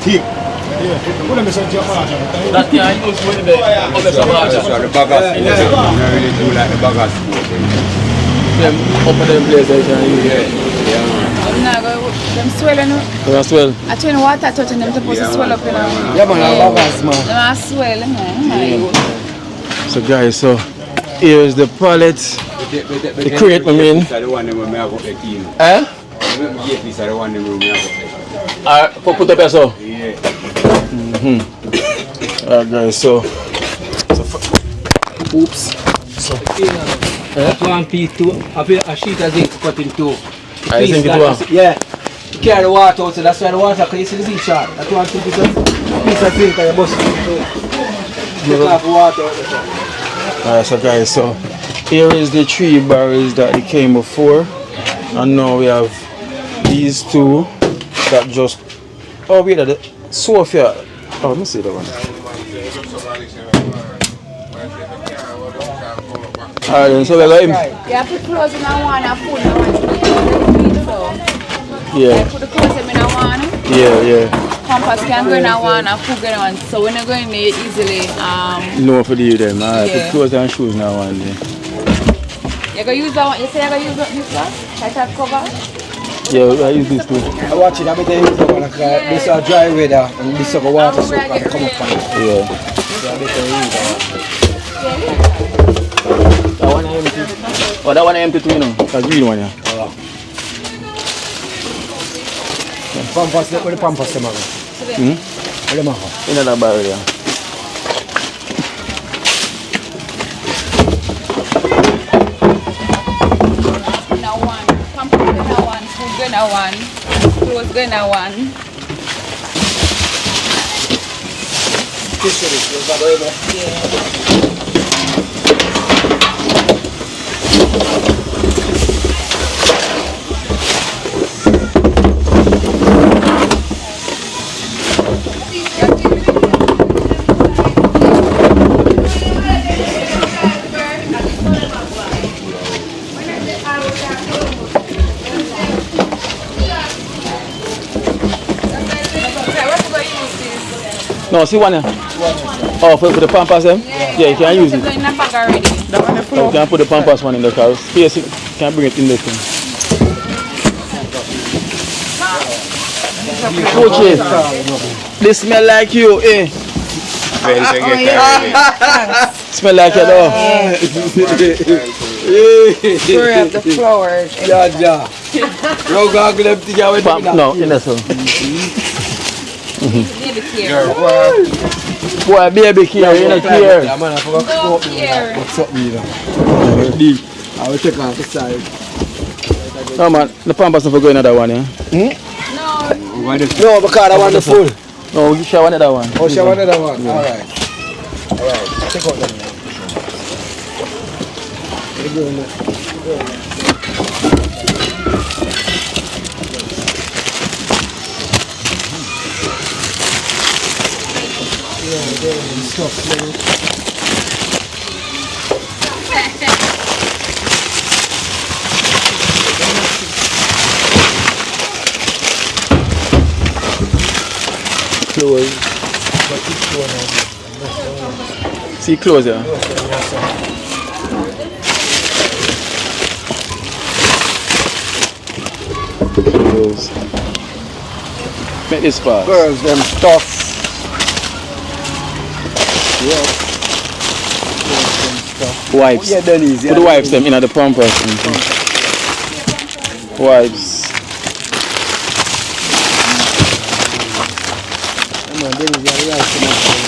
Thick. Yeah, put them inside your car.
That can't use with the other Sabaja.
The baggers, you really do like the baggers.
Them up at them place they can use.
Yeah, man.
Nah, them swelling up.
As well.
I tell you water touching them supposed to swell up, you know.
Yeah, man, baggers, man.
Them are swelling, man.
So guys, so here's the pallet. The crate I mean.
The one that we have up the team.
Eh?
Yeah, this is the one that we have up the
Put up so.
Yeah.
Alright guys, so oops. So
One piece, two, a sheet of zinc cut in two.
I think it was.
Yeah. You carry the water out, so that's why the water, because you see the zinc shot. That's one piece of zinc and you bust it. Take off the water out the top.
Alright, so guys, so here is the 3 barrels that they came before, and now we have these 2 that just. Oh wait, the Sophia. Oh, let me see that one. Alright, so we got him.
Yeah, put clothes in one and food in one.
Yeah.
Put the clothes in one.
Yeah.
Compass can go in one and food in one. So when you go in there easily,
No for you them. Alright,
Yeah.
put clothes and shoes now one day.
you gonna use that one. You say you gonna use this one? Like that cover?
Yeah, I use this too.
I watch it, I bet you use the one, like, this is dry weather, and this is a water soak and come up on it.
Yeah.
So I bet you use that
That one empty. Oh, that one empty too, you know. That's green one, yeah.
one. Pampas, what the pampas them have? What them have?
In that barrel, yeah.
Now one. Compass gonna one. Food gonna one. Clothes gonna one.
This is it,
Yeah.
No, see one here. Oh, for the Pampas them? Yeah, you can use it.
It's in the bag already.
You can put the Pampas one in the car. Space it, you can bring it in the thing. Okay. They smell like you, eh? Smell like you though.
Spray up the flowers.
Yeah.
No, in the sun.
Baby care.
Boy, baby care, you don't care.
Yeah, man, I forgot to
Don't
smoke me.
care.
What's up, me now? I will take off the side.
No man, the Pampas never go another one, yeah?
No, because I want the full.
No, you shall another one.
Oh, she want another one? Alright. Take out them.
Close. See, close here. Close. Make this fast.
Girls, them tough.
Wipes.
Yeah, Denise.
Put the wipes them in the Pampas. Wipes.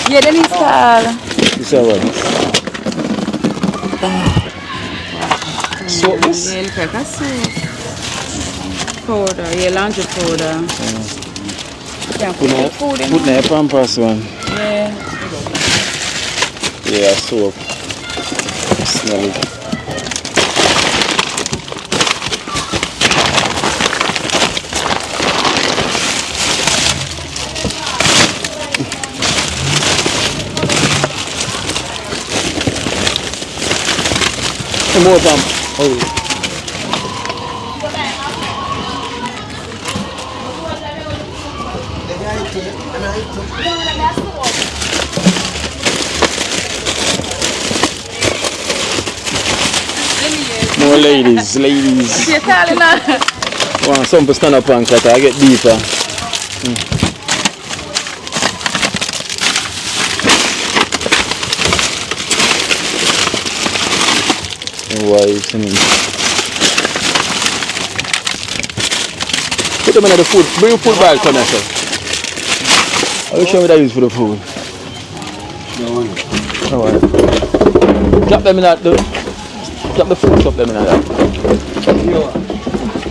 Yeah, then install.
This is what? Soap this?
Yeah, look like a soap. Powder, yeah, laundry powder. Yeah, put the food in.
Put in the Pampas one.
Yeah.
Yeah, soap. Smell it. Some more pump. Oh. More ladies.
You're calling her.
Want some to stand up and cut, I get deeper. Wives and put them in the food. Bring your food bag, come here, sir. I will show you what I use for the food. Alright. Drop them in that. Drop the food, drop them in that.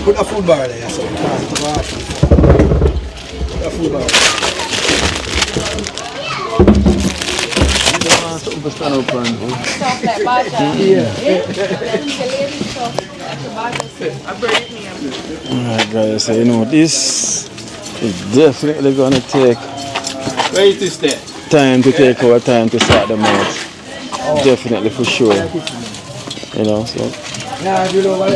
Put a food bar there, so put a food bar.
Something to stand up and
Stuff like butter.
Yeah.
alright guys, so you know this is definitely gonna take
Where to stay?
time to take our time to sort them out. Definitely for sure. You know, so
Yeah, you know what?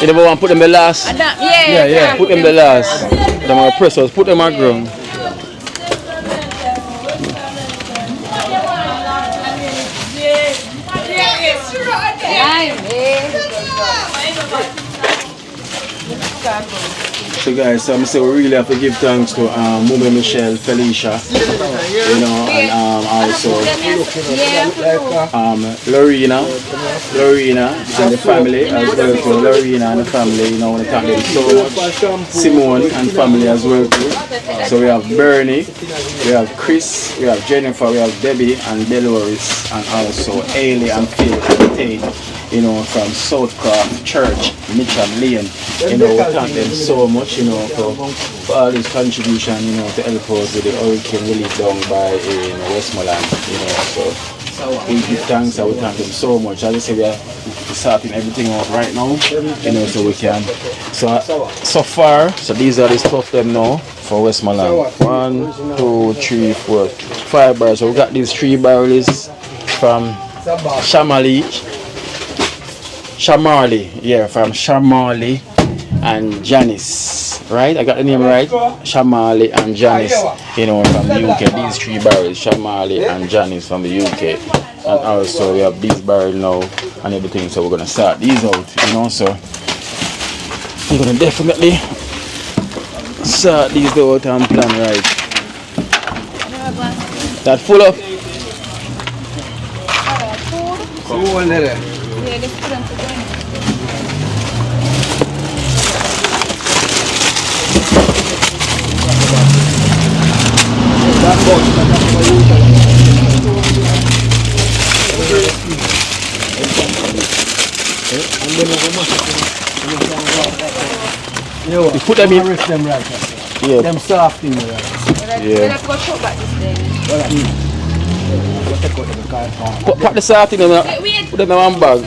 you never want to put them the last.
Yeah.
Put them the last. Them are pressers, put them on ground. So guys, so I'm say we really have to give thanks to Mummy Michelle, Felicia, you know, and also Lorena and the family as well too. Lorena and the family, you know, I want to thank them so much. Simone and family as well too. So we have Bernie, we have Chris, we have Jennifer, we have Debbie and Dolores, and also Ailey and Phil and Tate, you know, from Southcroft Church, Mitcham Lane. You know, we thank them so much, you know, for all this contribution, you know, to help us with the hurricane relief down by in Westmoreland, you know. So
we give thanks and we thank him so much. As I say, we are sorting everything out right now, you know, so we can. So far, so these are the stuff them now for Westmoreland. 1, 2, 3, 4, 5 barrels. So we got these 3 barrels from Shamarley, from Shamarley and Janice, right? I got the name right? Shamarley and Janice, you know, from the UK. These 3 barrels, Shamarley and Janice from the UK. And also we have these barrels now and everything, so we're gonna start these out, you know, so we're gonna definitely start these out and plan right. That full up? You put them in. Them right. Yeah. Them soft in there. Yeah. Put the soft in there. Put them in one bag.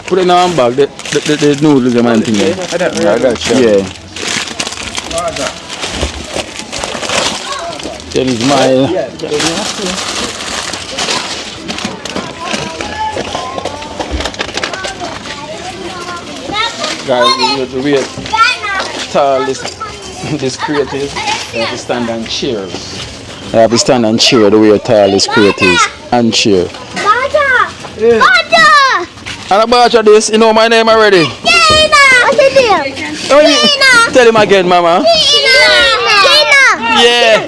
Put it in one bag. The noodles and everything there. Yeah. Then it's my. Guys, the way tall this crate is, you have to stand and cheer. You have to stand and cheer the way tall this crate is. And cheer.
Bada!
And about this, you know my name already?
What's his name?
Tell him again, Mama. Yeah.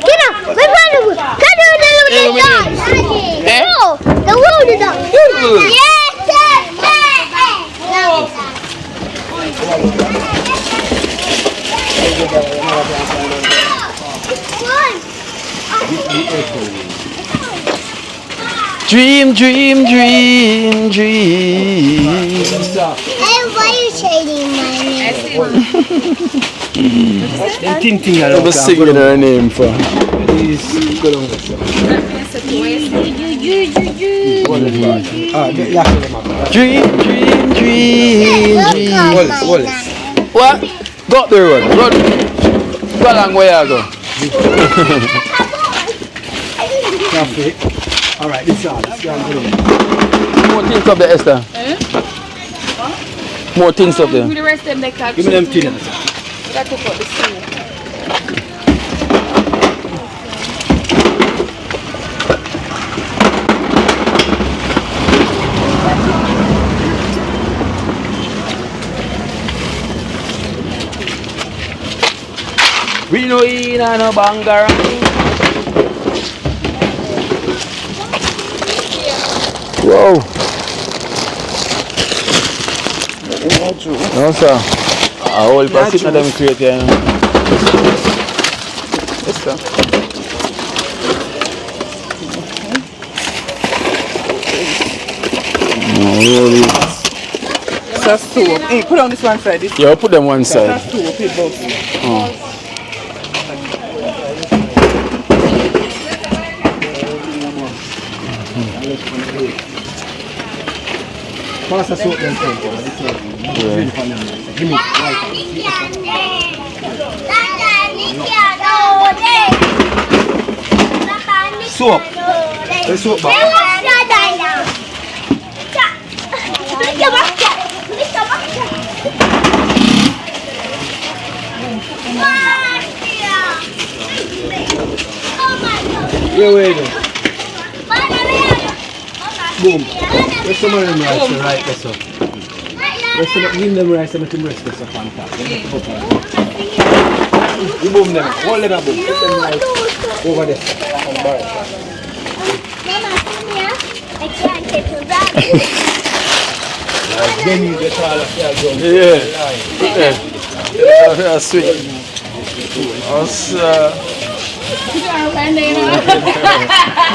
Dream, dream, dream, dream.
Hey, why are you shading my name?
I was singing her name for. Dream, dream, dream, dream. What? Go up the road. Run. Go along where I go.
Alright, this is all.
More things up there, Esther. More things up there.
The rest of them they catch.
Give me them tin.
We got to put the soup.
We know in no bangar. Wow. No sir. A whole person of them create here. Yes sir.
That's two. Hey, put on this one side. This
Yeah, put them one side.
that's two. People.
Pass the soap then. Give me soap. The soap box. Yeah, wait. Boom. There's some of them rice right there, so. Give them rice and let them rest this up on top. You boom them. Hold them up, boom. Put them rice over there.
Mama, come here. I can't take you back.
Then you get all of that done.
Yeah. That's sweet. Awesome.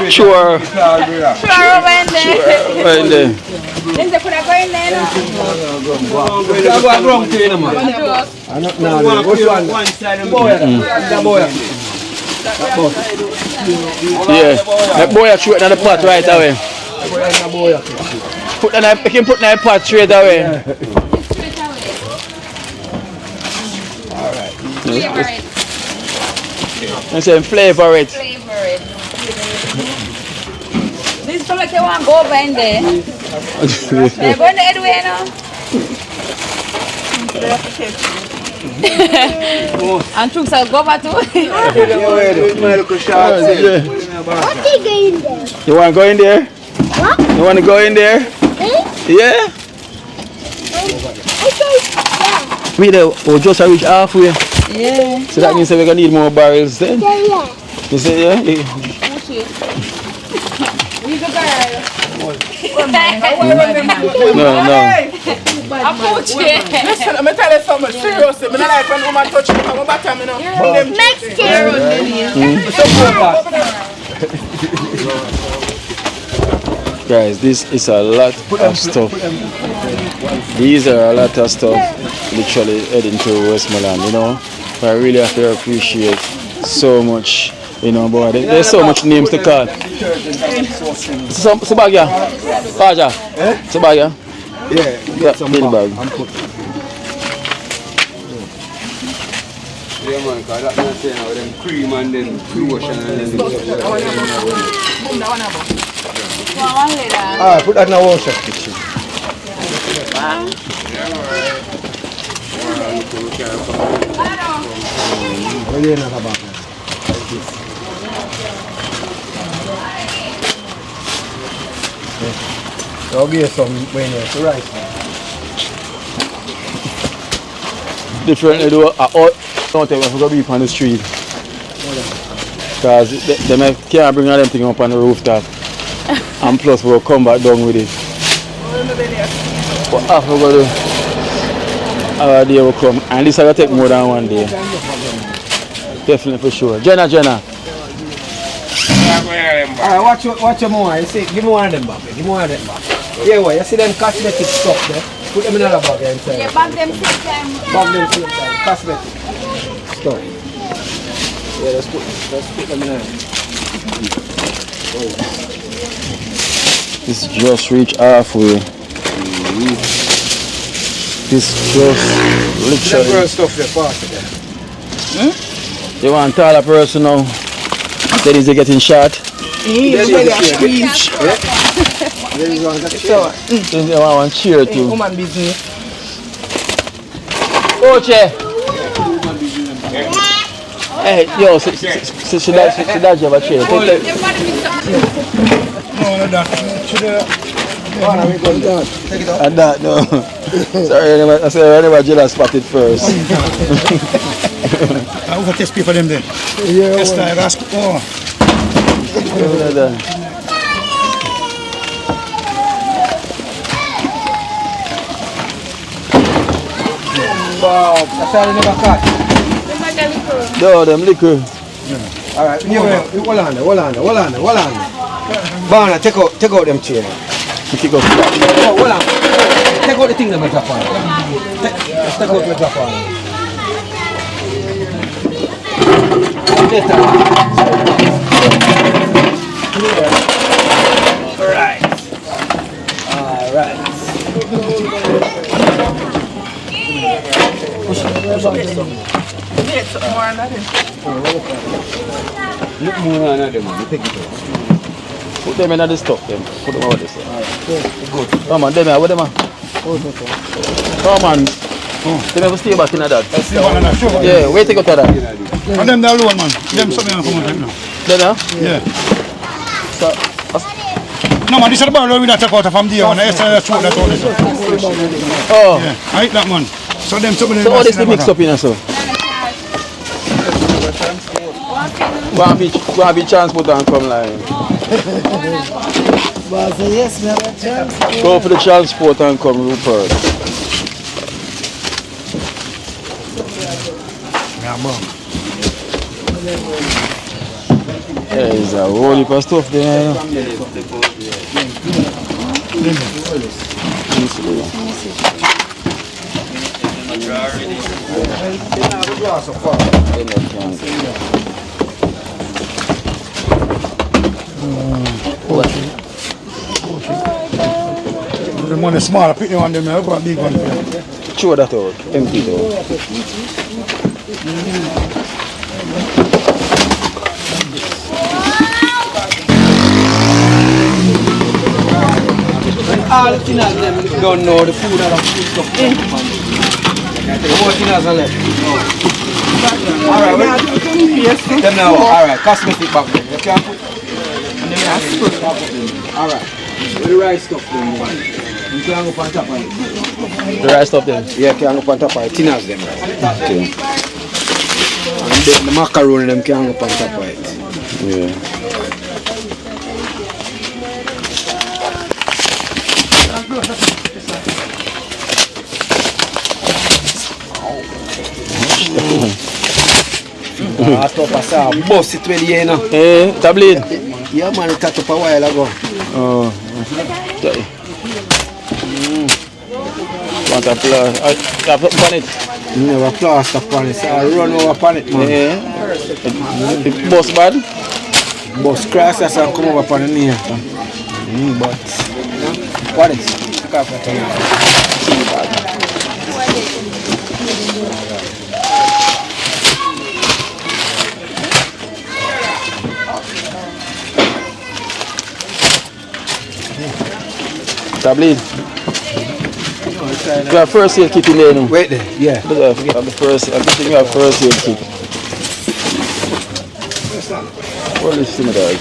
Sure. Yeah. That boy throw it in the pot right away. Put that, you can put that in the pot straight away.
Alright.
I'm saying flavor it.
This feel like you want to go over in there. They're going the other way now. And Chooks will go over too.
What are you going there?
You want to go in there?
What?
You want to go in there? Yeah? We there, just reach halfway.
Yeah.
So that means that we're going to need more barrels then?
Yeah.
You say yeah?
Who's the girl?
No.
I put you.
Listen, let me tell you something seriously. I don't like when woman touch me from my bottom, you know.
Guys, this is a lot of stuff. These are a lot of stuff literally heading to Westmoreland, you know. I really have to appreciate so much, you know, but there's so much names to call. Sabagya? Paja? Sabagya?
Yeah,
Yeah, some bag.
Yeah, man, because that's not saying how them cream and then lotion and then
Alright,
put that in a wash up kitchen. I'll give you some when it's rice.
Differently though, don't tell me if we're going to be on the street. Because they can't bring all them things up on the rooftop. And plus we'll come back down with it. But after we're going to our day will come. And this will take more than one day. Definitely for sure. Jenna.
Alright, watch your more. You see, give me one of them back. Yeah, well, you see them cosmetic stuff there? Put them in another bag inside.
yeah, bag them same time.
Cosmetic stuff. Yeah, let's put them in there.
This just reached halfway. This just literally.
Them stuff there, pass it there.
You want to tell a person now that is getting shot?
There is one that
They want one cheer too.
Woman business.
Oche! Hey, yo, she does have a chair. And that, no. Sorry, I said I never jealous spotted first.
I will test people them then.
Yeah,
Test I ask. Oh.
wow, that's all you never catch.
No, them liquor.
Alright, hold on there. Barna, take out them chair.
Kick off.
Oh, hold on. Take out the thing that might drop on. Take out the drop on. Alright. Look more on them, man. Take it out.
Put them in the stuff, them. Put them over this. Good. Come on, them here. What them are? Come on. They never stay back in that. Yeah, wait to go to that.
And them there alone, man. Them something come on now.
Then,
Yeah.
So,
No man, this is the barrel we take out from there. Yesterday throw that all this.
oh.
Yeah, I eat that man. So them something.
So all this mix up in so. Go and be transport and come line.
Yes, man.
Go for the transport and come Rupert. There is a whole heap of stuff there.
The money small, pick the one them, I've got a big one.
Throw that out. Empty it out.
All the thinners them don't know the food and the food stuff. The more thinners are left. Alright, them now. Alright, cosmetic back then. You can't put. Alright. Where the rice stuff them? You can't go on top of it.
The rice stuff then?
Yeah, can't go on top of it. Thinners them, right?
Okay.
And then the macaroni them can't go on top of it.
Yeah.
I thought I saw a bus it well here now.
Eh, tablet?
Yeah man, it cut up a while ago.
Oh. Okay. Want a plaster upon it?
Never plaster upon it, so I run over upon it man.
Yeah. It bus bad?
Bus crash that's and come over upon the knee. But what is it?
Tablet. You have first aid kit in there now.
Wait there, yeah.
I forget the first. I think you have first aid kit. What is this there?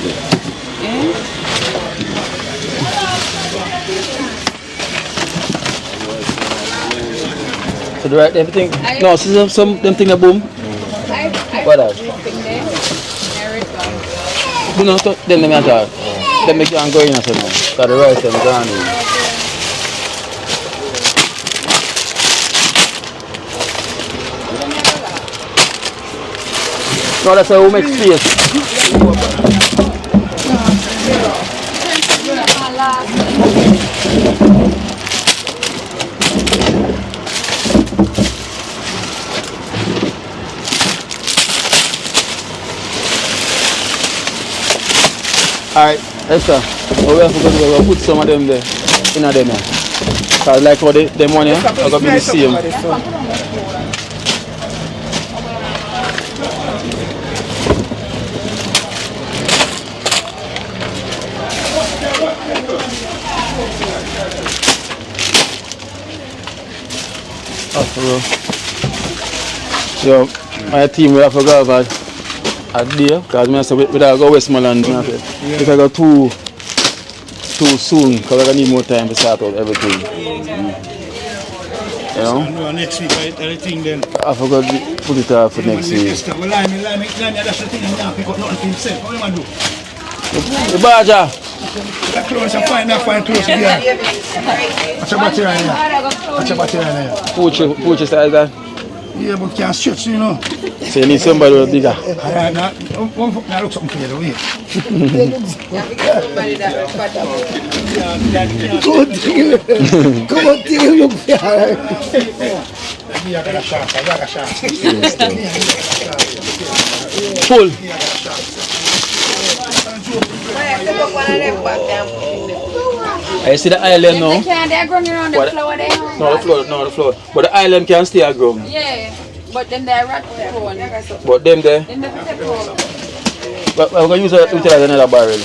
So the right everything. No, see some them thing a boom. What that? You know, then them attack. Then make you go in and say no. Cause the rice them gone in. No, that's how we make space. Alright, Esther, we have to put some of them there, in them. Because like how them one here, are going to be the same. So, my team will have to go over a day, because I say we go Westmoreland. If I go too soon, because I need more time to start out everything. You know?
So next week, everything then.
I forgot to put it off for next week.
That's the thing, I'm not pick up nothing for himself. What do you want to do?
The Baja!
That clothes, I find clothes here. What's your battery right here? What's your battery right here?
Pooch size that?
Yeah, but can't stretch, you know.
So you need somebody with bigger.
Alright, now look something for you, wait.
Come on, you look there.
Full. I see the island now.
They're growing around the floor there.
No, the floor. But the island can stay grown.
Yeah, but then they're rat prone.
But them there.
Then they're prone.
But we're going to utilize another barrel.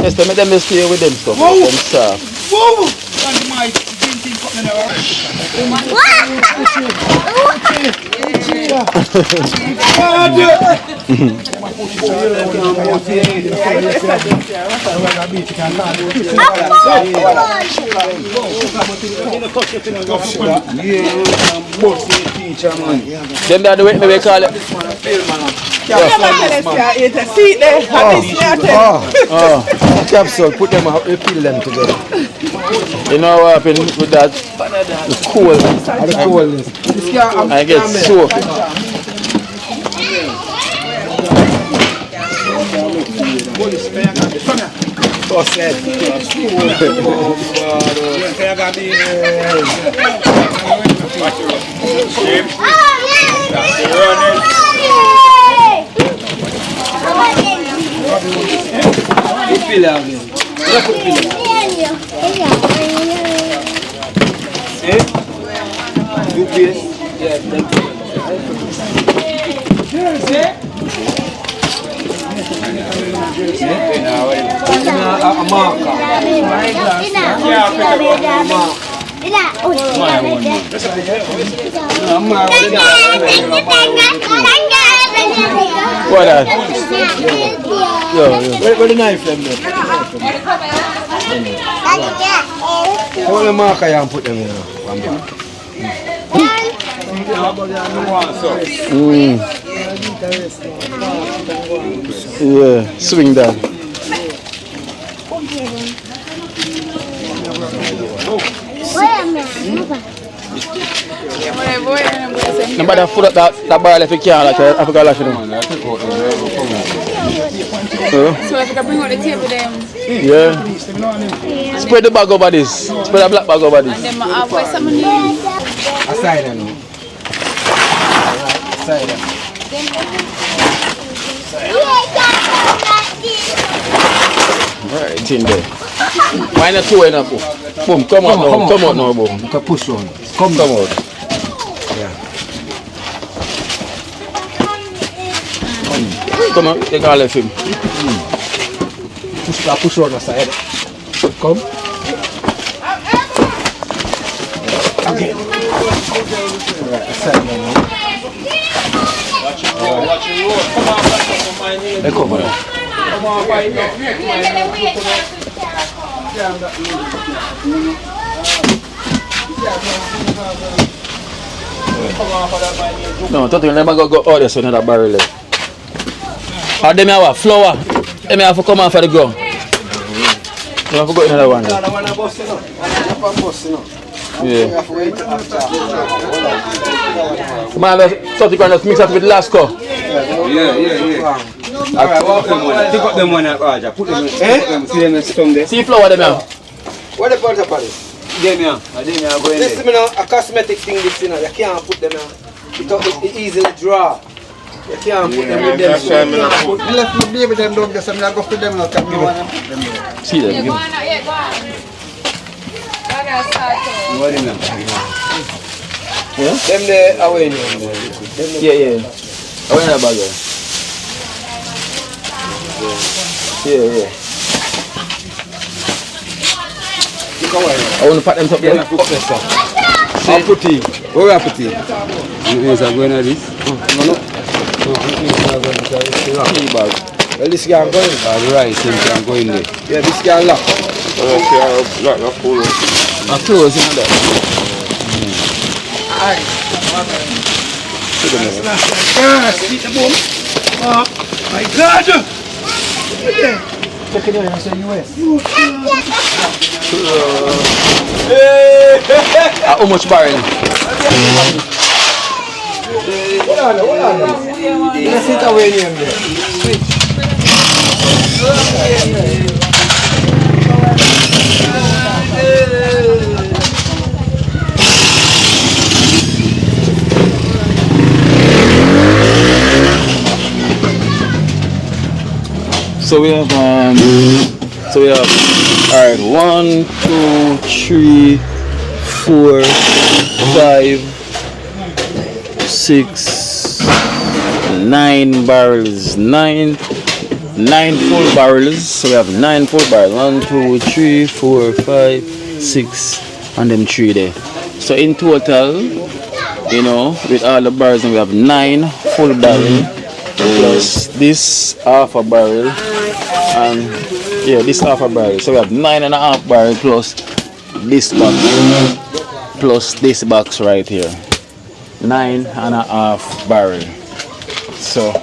Yes, let them stay with them stuff.
Whoa!
Them soft.
Whoa!
Them that the way we call it.
Capsule, put them out, peel them together.
You know what happened with that? The coal.
The coolness.
I get soaked.
filler again. Where put filler? Eh? Good paste? Yeah, thank you. A marker.
What that?
Where the knife them there? Hold the marker and put them in one back.
Yeah, swing that. Nobody food up that barrel if you can't, like I forgot to
So if I can bring out the table then.
Yeah. Spread the bag over this. Spread the black bag over this.
And then I have some of
Aside and aside.
Right in there. Why not two in up? Boom, come out now. Come out now, boom.
You can push on.
Come out.
Yeah.
Come on, take all of him.
Push on the side. Come. Okay. Right, aside now.
Watch your road. Come on, come on, my
They come on.
Come on, fight now.
No, don't you never go out there so another barrel there. Or them have a flour. Them have to come off of the ground. You have to go another one. Yeah. Man, so you can just mix it with Lasco.
Yeah. Alright, pick up them one at Raja. Put them in. See them in some there.
See flour them have.
What the part of it? Them here. This is a cosmetic thing, this, you know. You can't put them here. It easily dry. You can't put them with them. So you can't put them. Let me leave them down there, so I go put them out.
See them.
Go on, yeah, go on. I gotta start.
What in them? Them there away now.
Yeah. I went in that bag there. Yeah. I want to pack them up there.
I'll put it. Where I put it? Yes, I'm going to this. No. Well, this guy I'm going. Right, I'm going there. Yeah, this guy lock.
I close in there.
My God!
Check it out, I say US.
How much barrel?
Hold on. Let's sit away near there. Switch.
So we have alright, 1, 2, 3, 4, 5, 6, 9 barrels, 9 full barrels. So we have 9 full barrels. 1, 2, 3, 4, 5, 6, and them 3 there. So in total, you know, with all the barrels, we have 9 full barrels plus this half a barrel, and yeah, this half a barrel. So we have 9.5 barrels plus this box plus this box right here. 9.5 barrel. So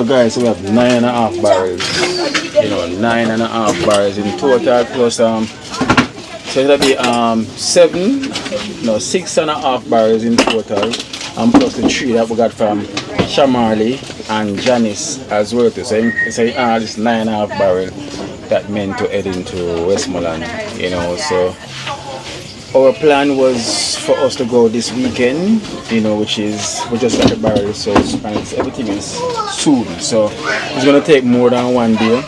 guys, we have 9.5 barrels. You know, 9.5 barrels in total plus so it'll be 6.5 barrels in total, and plus the 3 that we got from Shamarley and Janice as well. So it's this 9.5 barrel that meant to head into Westmoreland, you know. So our plan was for us to go this weekend, you know, which is we just got the barrel, so and everything is soon. So it's gonna take more than one day,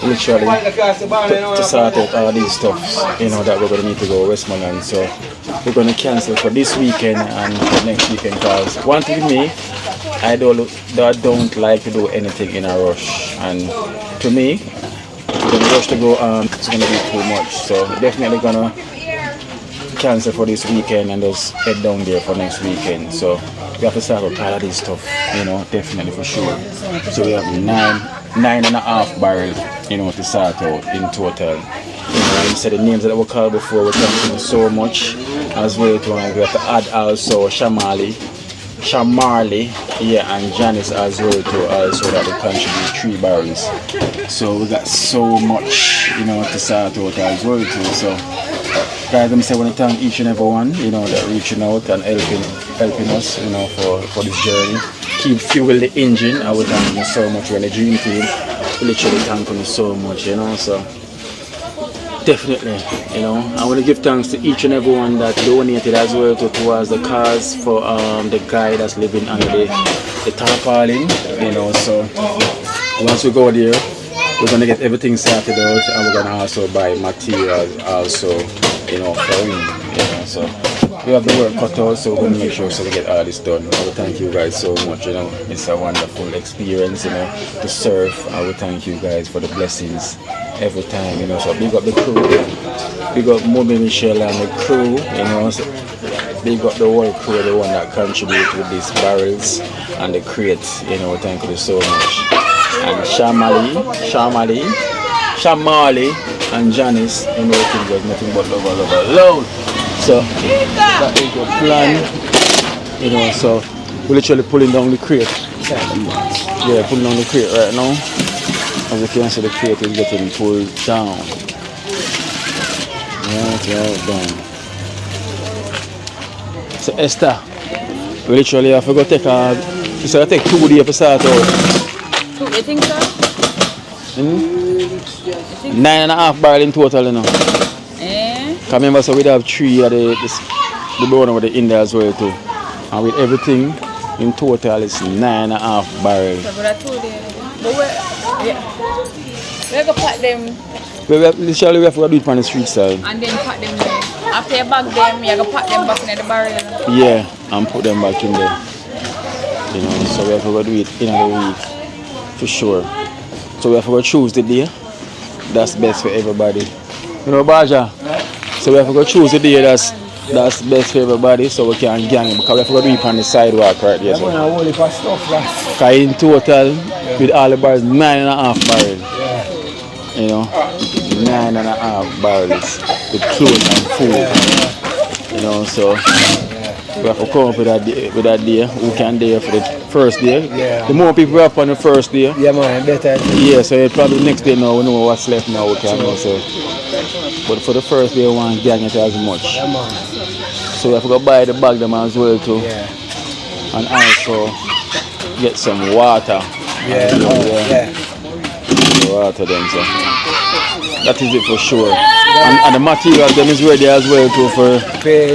literally, to sort out all these stuff, you know, that we're gonna need to go Westmoreland. So we're gonna cancel for this weekend and for next weekend, because one thing with me, I don't like to do anything in a rush, and to me, the rush to go it's gonna be too much. So definitely gonna cancel for this weekend and just head down there for next weekend. So we have to start with all of this stuff, you know, definitely for sure. So we have 9.5 barrels, you know, to start out in total. You know, you said the names that we called before, we thank you so much as well. We have to add also Shamarley, yeah, and Janice as well to also that they contribute 3 barrels. So we got so much, you know, to start out as well too. So guys, I want to thank each and every one, you know, that reaching out and helping us, you know, for this journey. Keep fuel the engine. I would thank you so much. We're in the dream team. We literally thank you so much, you know. So definitely, you know, I want to give thanks to each and every one that donated as well towards the cause for the guy that's living under the tarpaulin, you know. So once we go there, we're gonna get everything sorted out, and we're gonna also buy materials also, you know, for him, you know. So we have the work cut out, so we're gonna make sure so we get all this done. I would thank you guys so much, you know. It's a wonderful experience, you know, to serve. I would thank you guys for the blessings every time, you know. So big up the crew, big up Moby Michelle and the crew, you know. So big up the whole crew, the one that contribute with these barrels and the crates, you know. Thank you so much. And Shamarley and Janice, you know, was nothing but love. So that is the plan, you know. So we're literally pulling down the crate. Yeah, pulling down the crate right now. As you can see, the crate is getting pulled down. Right down. So Esther, we literally have to go take you said I take 2 days to start out.
You think so?
9.5 barrels in total, you know. Because remember, so we have 3 of the brown with the in there as well too. And with everything in total it's 9.5 barrels.
So but 2 days. But we're gonna pack them.
Literally we have to do it on the street side.
And then pack them there. After you bag them, you're gonna pack them back in the barrel.
Yeah, and put them back in there. You know, so we have to do it in the week. For sure. So we have to choose the day that's best for everybody. You know, Baja? So we have to choose the day that's best for everybody, so we can gang it, because we have to do it on the sidewalk right there. So. Because in total, with all the barrels, 9.5 barrels. Yeah. You know, 9.5 barrels with clothes and food. You know, so we have to come up with that day, who can there for the first day. Yeah. The more people we have on the first day.
Yeah, man, better.
Yeah, so probably next day now we know what's left now, we can know. So. But for the first day, we want to gang it as much.
Yeah, man.
So we have to go buy the bag them as well too.
Yeah.
And also get some water.
Yeah,
Water them, so. That is it for sure. And the material them is ready as well too for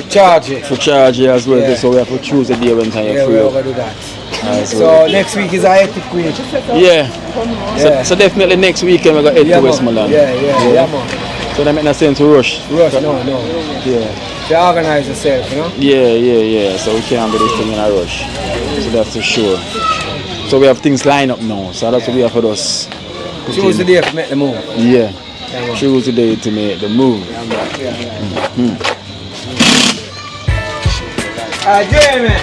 charge it.
For charge it as well. Yeah. So we have to choose the day when time you're free.
Yeah, we're going to do that.
So
next week is a hectic week.
Yeah. So definitely next weekend we're going to head to Westmoreland.
Yeah, man.
So that makes no sense to rush.
No.
Yeah.
To organize yourself, you know?
Yeah. So we can't do this thing in a rush. So that's for sure. So we have things lined up now. So that's what we have for us.
Choose the day to make the move.
Yeah. Choose the day to make the move.
Jamie!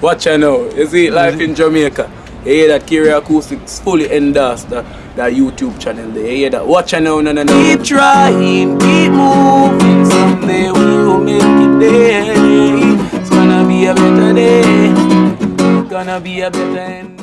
Watch out now. You see life in Jamaica. You hear that Kiri Acoustics fully endorsed that YouTube channel there. You hear that? Watch out now, no. Keep trying, keep moving. Someday we will make it there. It's gonna be a better day. wanna be a better end.